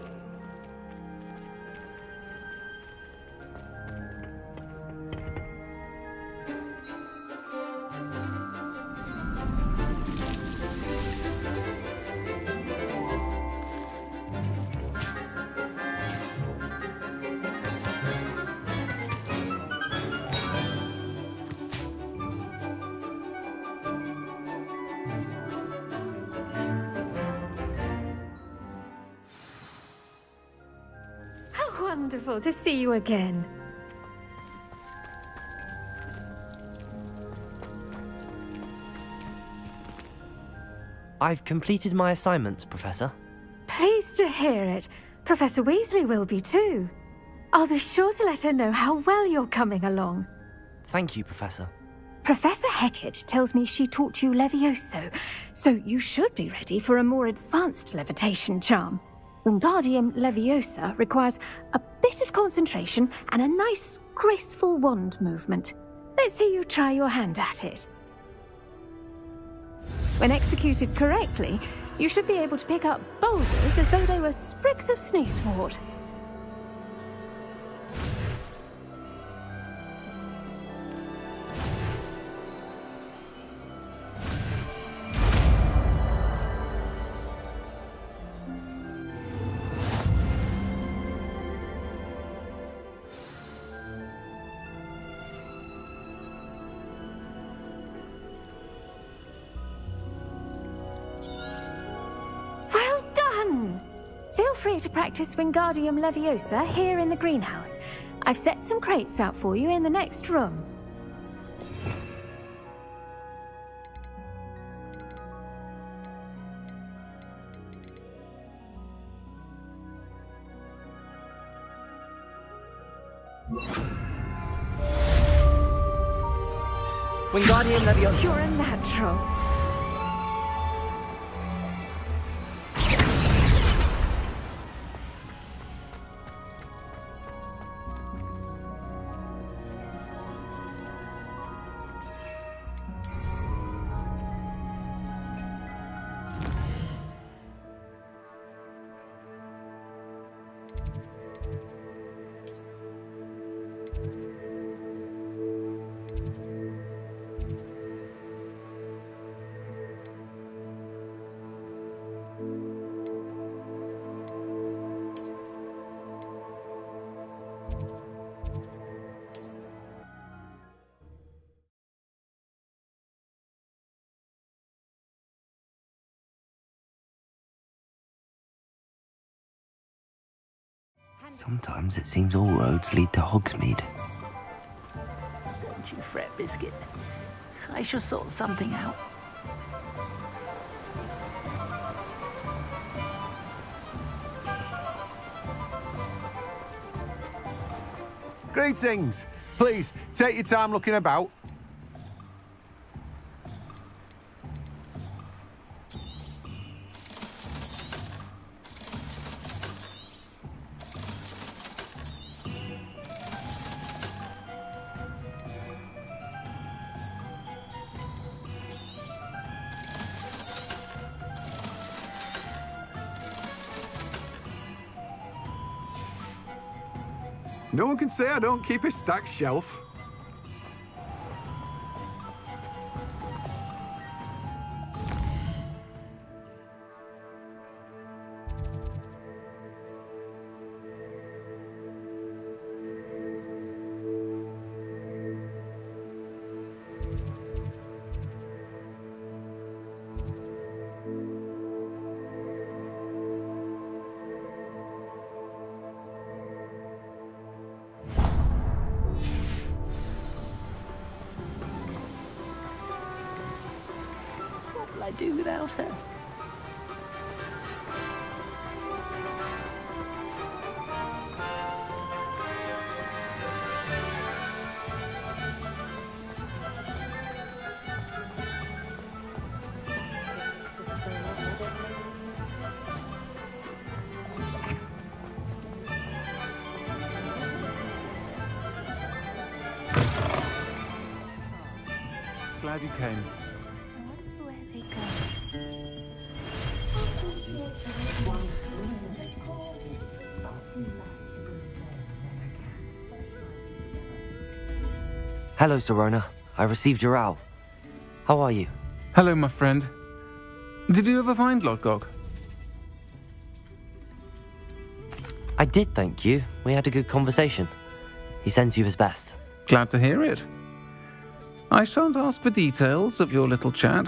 Wonderful to see you again. I've completed my assignments, Professor. Pleased to hear it. Professor Weasley will be too. I'll be sure to let her know how well you're coming along. Thank you, Professor. Professor Hecat tells me she taught you Levioso, so you should be ready for a more advanced levitation charm. Wingardium Leviosa requires a bit of concentration and a nice, graceful wand movement. Let's see you try your hand at it. When executed correctly, you should be able to pick up boulders as though they were sprigs of sneezewort. Feel free to practice Wingardium Leviosa here in the greenhouse. I've set some crates out for you in the next room. Wingardium Leviosa. You're a natural. Sometimes it seems all roads lead to Hogsmeade. Don't you fret, Biscuit. I shall sort something out. Greetings. Please, take your time looking about. No one can say I don't keep a stacked shelf. What will I do without her? Glad you came. Hello, Serona. I received your owl. How are you? Hello, my friend. Did you ever find Lodgok? I did, thank you. We had a good conversation. He sends you his best. Glad to hear it. I shan't ask for details of your little chat,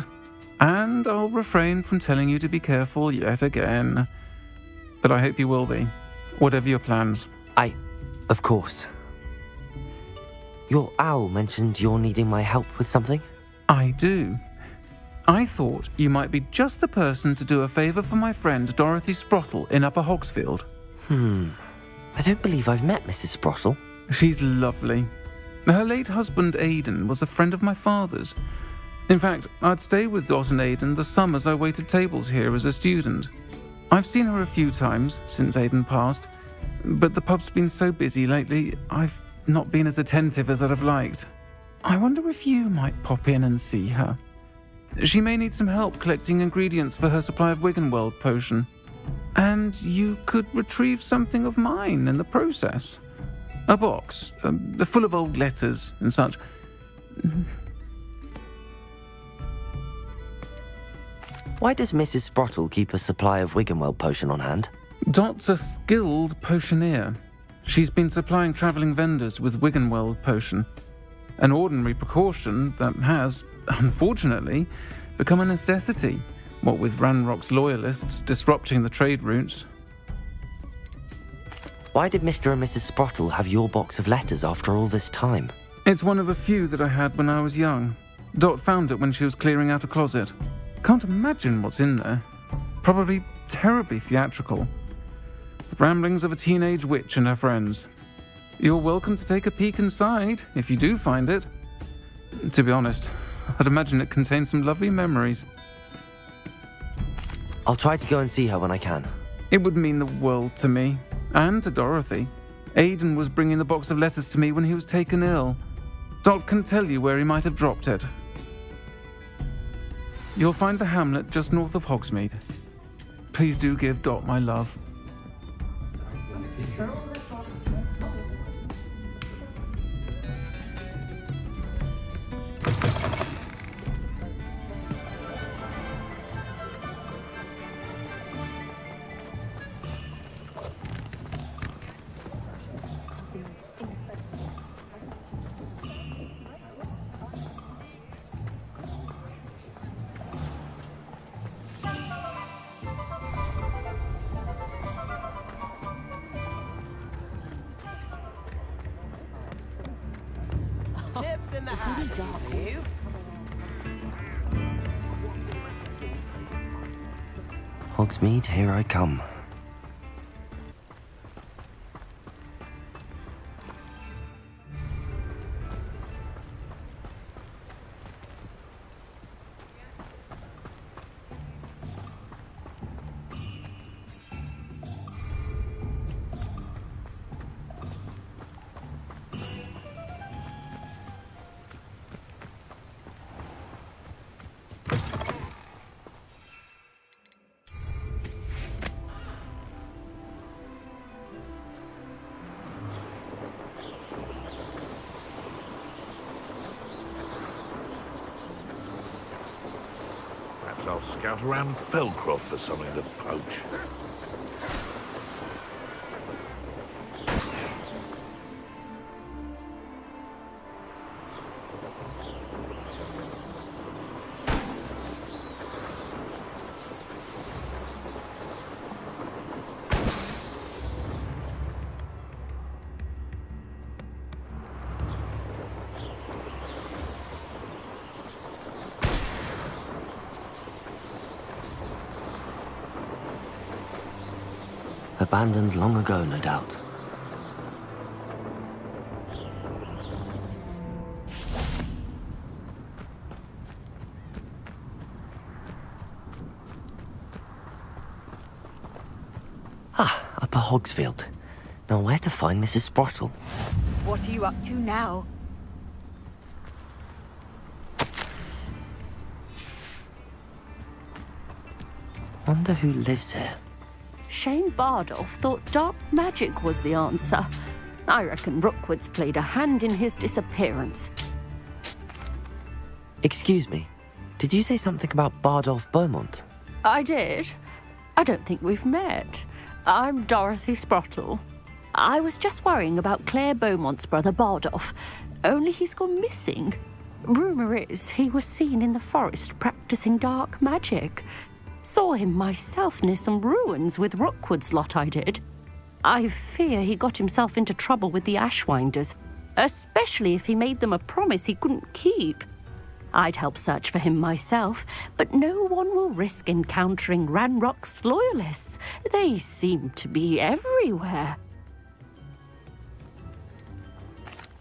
and I'll refrain from telling you to be careful yet again. But I hope you will be, whatever your plans. Of course. Your owl mentioned you're needing my help with something? I do. I thought you might be just the person to do a favour for my friend Dorothy Sprottle in Upper Hogsfield. I don't believe I've met Mrs. Sprottle. She's lovely. Her late husband Aidan was a friend of my father's. In fact, I'd stay with Dot and Aidan the summers I waited tables here as a student. I've seen her a few times since Aidan passed, but the pub's been so busy lately, I've not been as attentive as I'd have liked. I wonder if you might pop in and see her. She may need some help collecting ingredients for her supply of Wiggenweld potion. And you could retrieve something of mine in the process. A box, full of old letters and such. Why does Mrs. Sprottle keep a supply of Wiggenweld potion on hand? Dot's a skilled potioneer. She's been supplying travelling vendors with Wiggenweld potion. An ordinary precaution that has, unfortunately, become a necessity, what with Ranrock's loyalists disrupting the trade routes. Why did Mr. and Mrs. Sprottle have your box of letters after all this time? It's one of a few that I had when I was young. Dot found it when she was clearing out a closet. Can't imagine what's in there. Probably terribly theatrical. The ramblings of a teenage witch and her friends. You're welcome to take a peek inside, if you do find it. To be honest, I'd imagine it contains some lovely memories. I'll try to go and see her when I can. It would mean the world to me, and to Dorothy. Aidan was bringing the box of letters to me when he was taken ill. Dot can tell you where he might have dropped it. You'll find the hamlet just north of Hogsmeade. Please do give Dot my love. Tips in the hat, please. Hogsmeade, here I come. I'll scout around Felcroft for something to poach. Abandoned long ago, no doubt. Upper Hogsfield. Now where to find Mrs. Sprottle? What are you up to now? Wonder who lives here. Shane Bardolph thought dark magic was the answer. I reckon Rookwood's played a hand in his disappearance. Excuse me, did you say something about Bardolph Beaumont? I did. I don't think we've met. I'm Dorothy Sprottle. I was just worrying about Claire Beaumont's brother Bardolph, only he's gone missing. Rumour is he was seen in the forest practicing dark magic. Saw him myself near some ruins with Rookwood's lot I did. I fear he got himself into trouble with the Ashwinders, especially if he made them a promise he couldn't keep. I'd help search for him myself, but no one will risk encountering Ranrock's loyalists. They seem to be everywhere.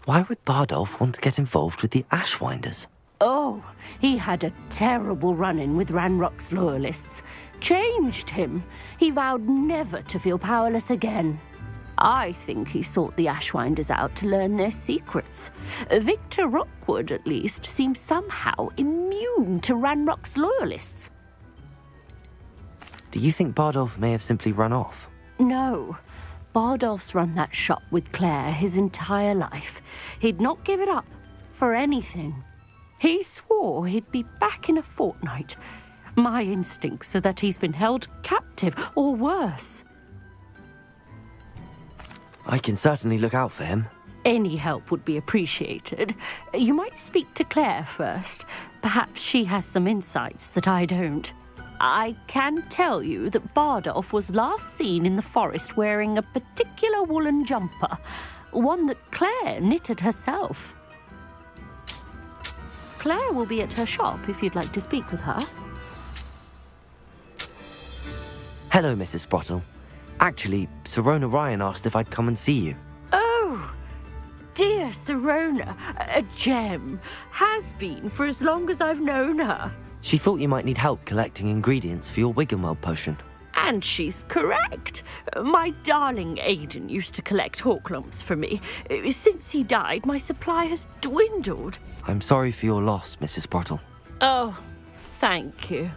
Why would Bardolph want to get involved with the Ashwinders? Oh, he had a terrible run-in with Ranrock's loyalists. Changed him. He vowed never to feel powerless again. I think he sought the Ashwinders out to learn their secrets. Victor Rookwood, at least, seems somehow immune to Ranrock's loyalists. Do you think Bardolph may have simply run off? No. Bardolph's run that shop with Claire his entire life. He'd not give it up for anything. He swore he'd be back in a fortnight. My instincts are that he's been held captive, or worse. I can certainly look out for him. Any help would be appreciated. You might speak to Claire first. Perhaps she has some insights that I don't. I can tell you that Bardolph was last seen in the forest wearing a particular woolen jumper, one that Claire knitted herself. Claire will be at her shop if you'd like to speak with her. Hello, Mrs. Sprottle. Actually, Sirona Ryan asked if I'd come and see you. Oh, dear Sirona, a gem. Has been for as long as I've known her. She thought you might need help collecting ingredients for your Wiggenweld potion. And she's correct. My darling Aidan used to collect hawk lumps for me. Since he died, my supply has dwindled. I'm sorry for your loss, Mrs. Sprottle. Oh, thank you.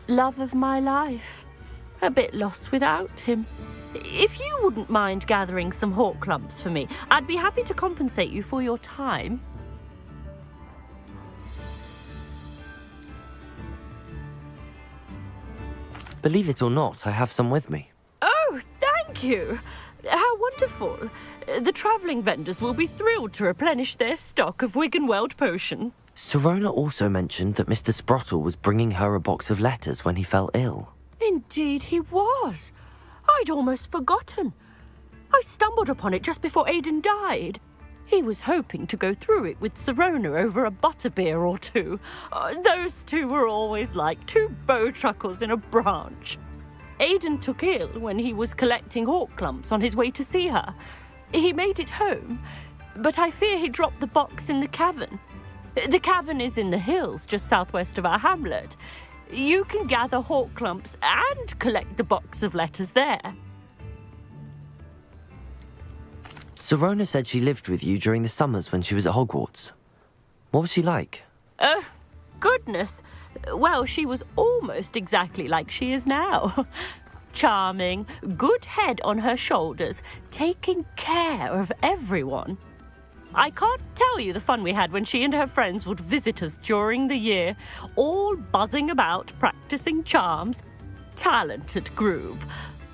Love of my life. A bit lost without him. If you wouldn't mind gathering some hawk lumps for me, I'd be happy to compensate you for your time. Believe it or not, I have some with me. Oh, thank you. How wonderful. The travelling vendors will be thrilled to replenish their stock of Wiggenweld potion. Sirona also mentioned that Mr. Sprottle was bringing her a box of letters when he fell ill. Indeed he was. I'd almost forgotten. I stumbled upon it just before Aidan died. He was hoping to go through it with Sirona over a butterbeer or two. Those two were always like two bowtruckles in a branch. Aidan took ill when he was collecting hawk clumps on his way to see her. He made it home, but I fear he dropped the box in the cavern. The cavern is in the hills just southwest of our hamlet. You can gather hawk clumps and collect the box of letters there. Sirona said she lived with you during the summers when she was at Hogwarts. What was she like? Goodness. Well, she was almost exactly like she is now. Charming, good head on her shoulders, taking care of everyone. I can't tell you the fun we had when she and her friends would visit us during the year, all buzzing about, practicing charms. Talented group.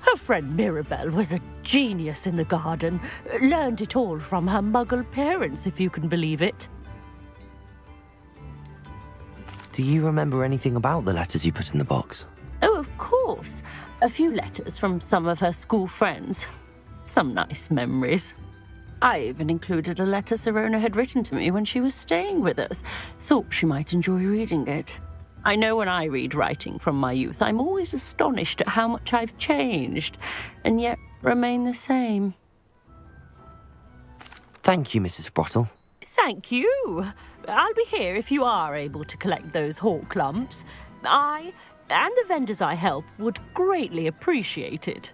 Her friend Mirabelle was a genius in the garden. Learned it all from her muggle parents, if you can believe it. Do you remember anything about the letters you put in the box? Oh, of course. A few letters from some of her school friends. Some nice memories. I even included a letter Sirona had written to me when she was staying with us. Thought she might enjoy reading it. I know when I read writing from my youth, I'm always astonished at how much I've changed, and yet remain the same. Thank you, Mrs. Sprottle. Thank you. I'll be here if you are able to collect those hawk lumps. I, and the vendors I help, would greatly appreciate it.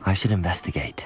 I should investigate.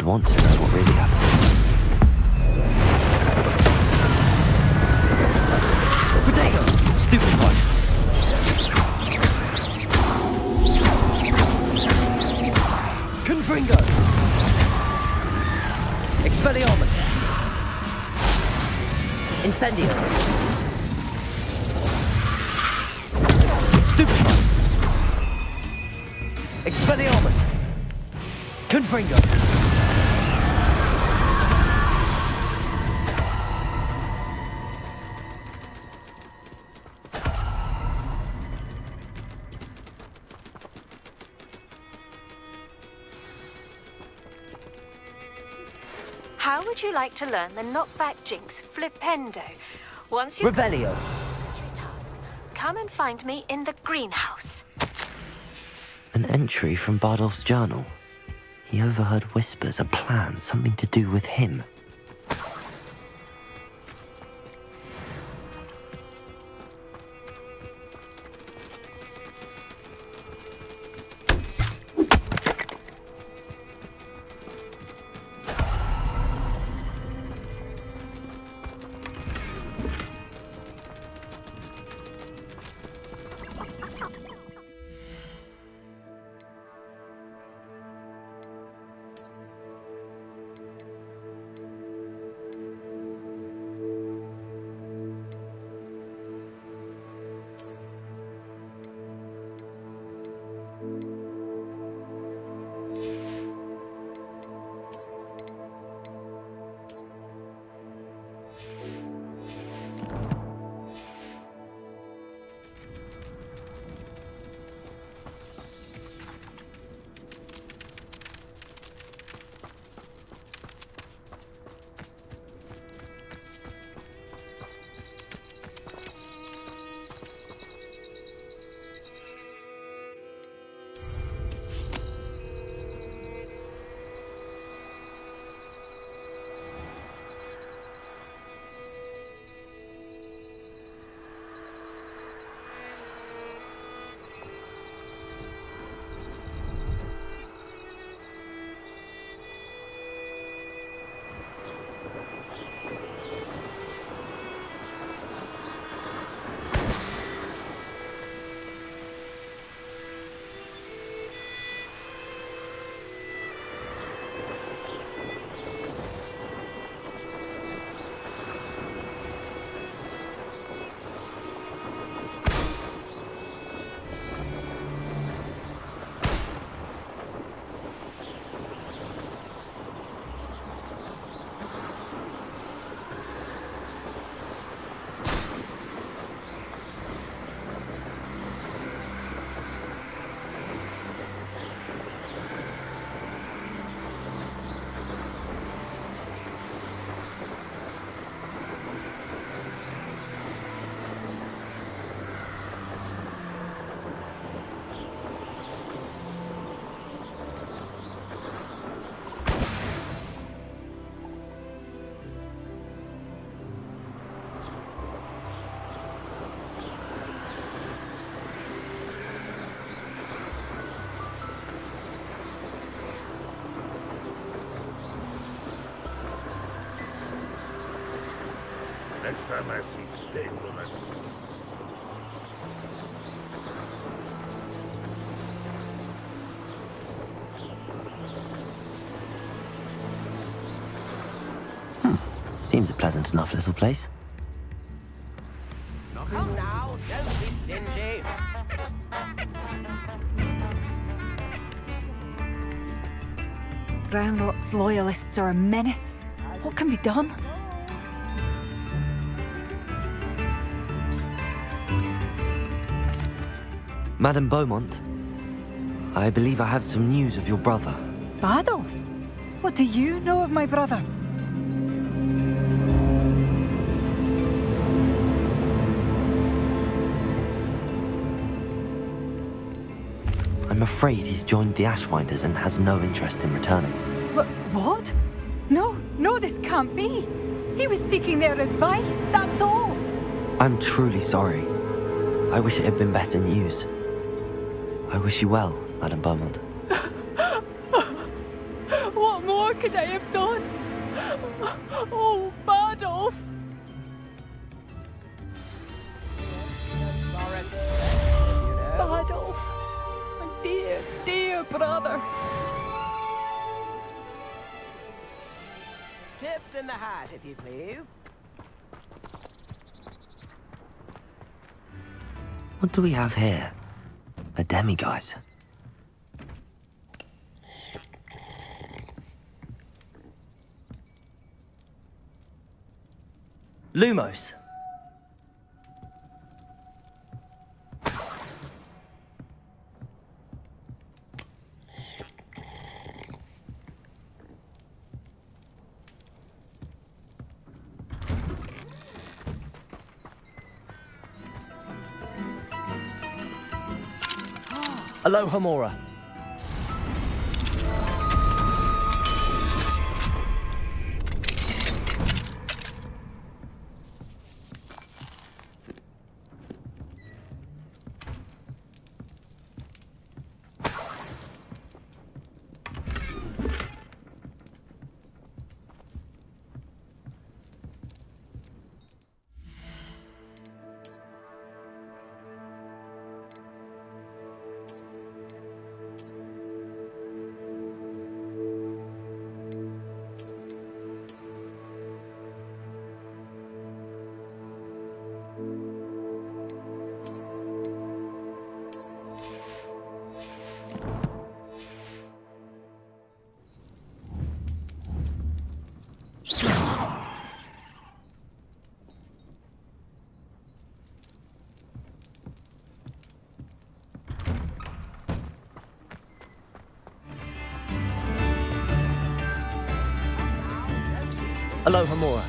Want to know what really happened. Potato! Stupid one! Confringo! Expelliarmus! Incendio! Expelliarmus! Confringo! How would you like to learn the knockback jinx flipendo? Once you've Revelio! necessary tasks, come and find me in the greenhouse. An entry from Bardolph's journal. He overheard whispers, a plan, something to do with him. Next time I see Dave woman. Seems a pleasant enough little place. Come now, don't be stingy. Brown Rock's loyalists are a menace. What can be done? Madame Beaumont, I believe I have some news of your brother. Bardolph? What do you know of my brother? I'm afraid he's joined the Ashwinders and has no interest in returning. What? No, this can't be. He was seeking their advice, that's all. I'm truly sorry. I wish it had been better news. I wish you well, Madame Beaumont. What more could I have done? Oh, Bardolph! Bardolph! My dear, dear brother! Chips in the hat, if you please. What do we have here? A demiguise. Lumos. Aloha Mora. Aloha Mora.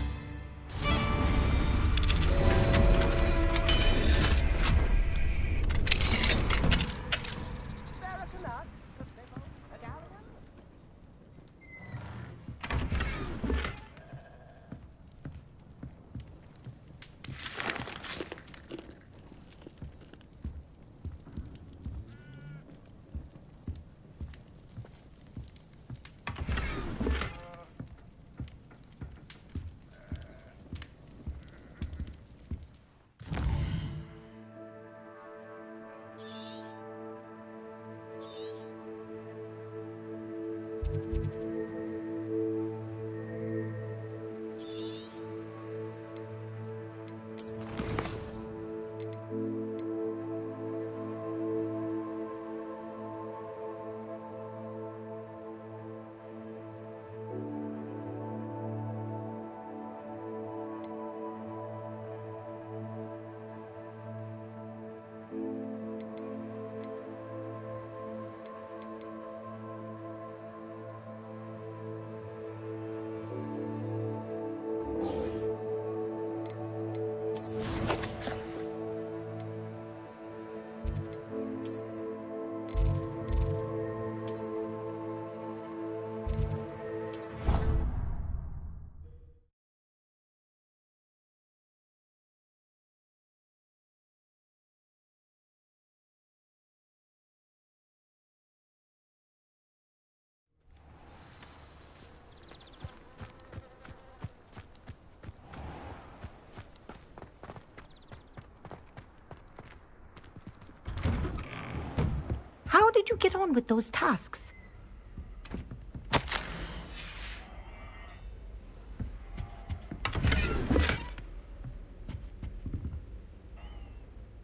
How did you get on with those tasks?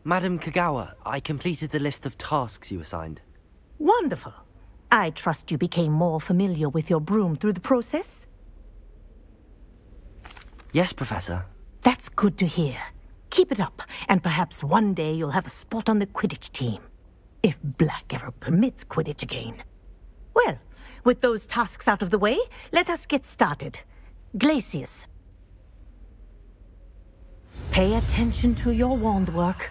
Madam Kagawa, I completed the list of tasks you assigned. Wonderful. I trust you became more familiar with your broom through the process? Yes, Professor. That's good to hear. Keep it up, and perhaps one day you'll have a spot on the Quidditch team. If Black ever permits Quidditch again. Well, with those tasks out of the way, let us get started. Glacius. Pay attention to your wand work.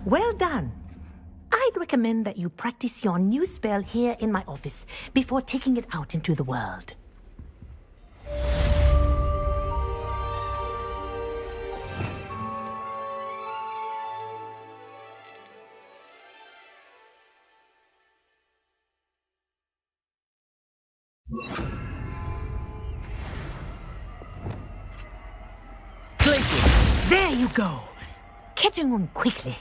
Well done. I'd recommend that you practice your new spell here in my office before taking it out into the world. Glacius! There you go! Catching on quickly.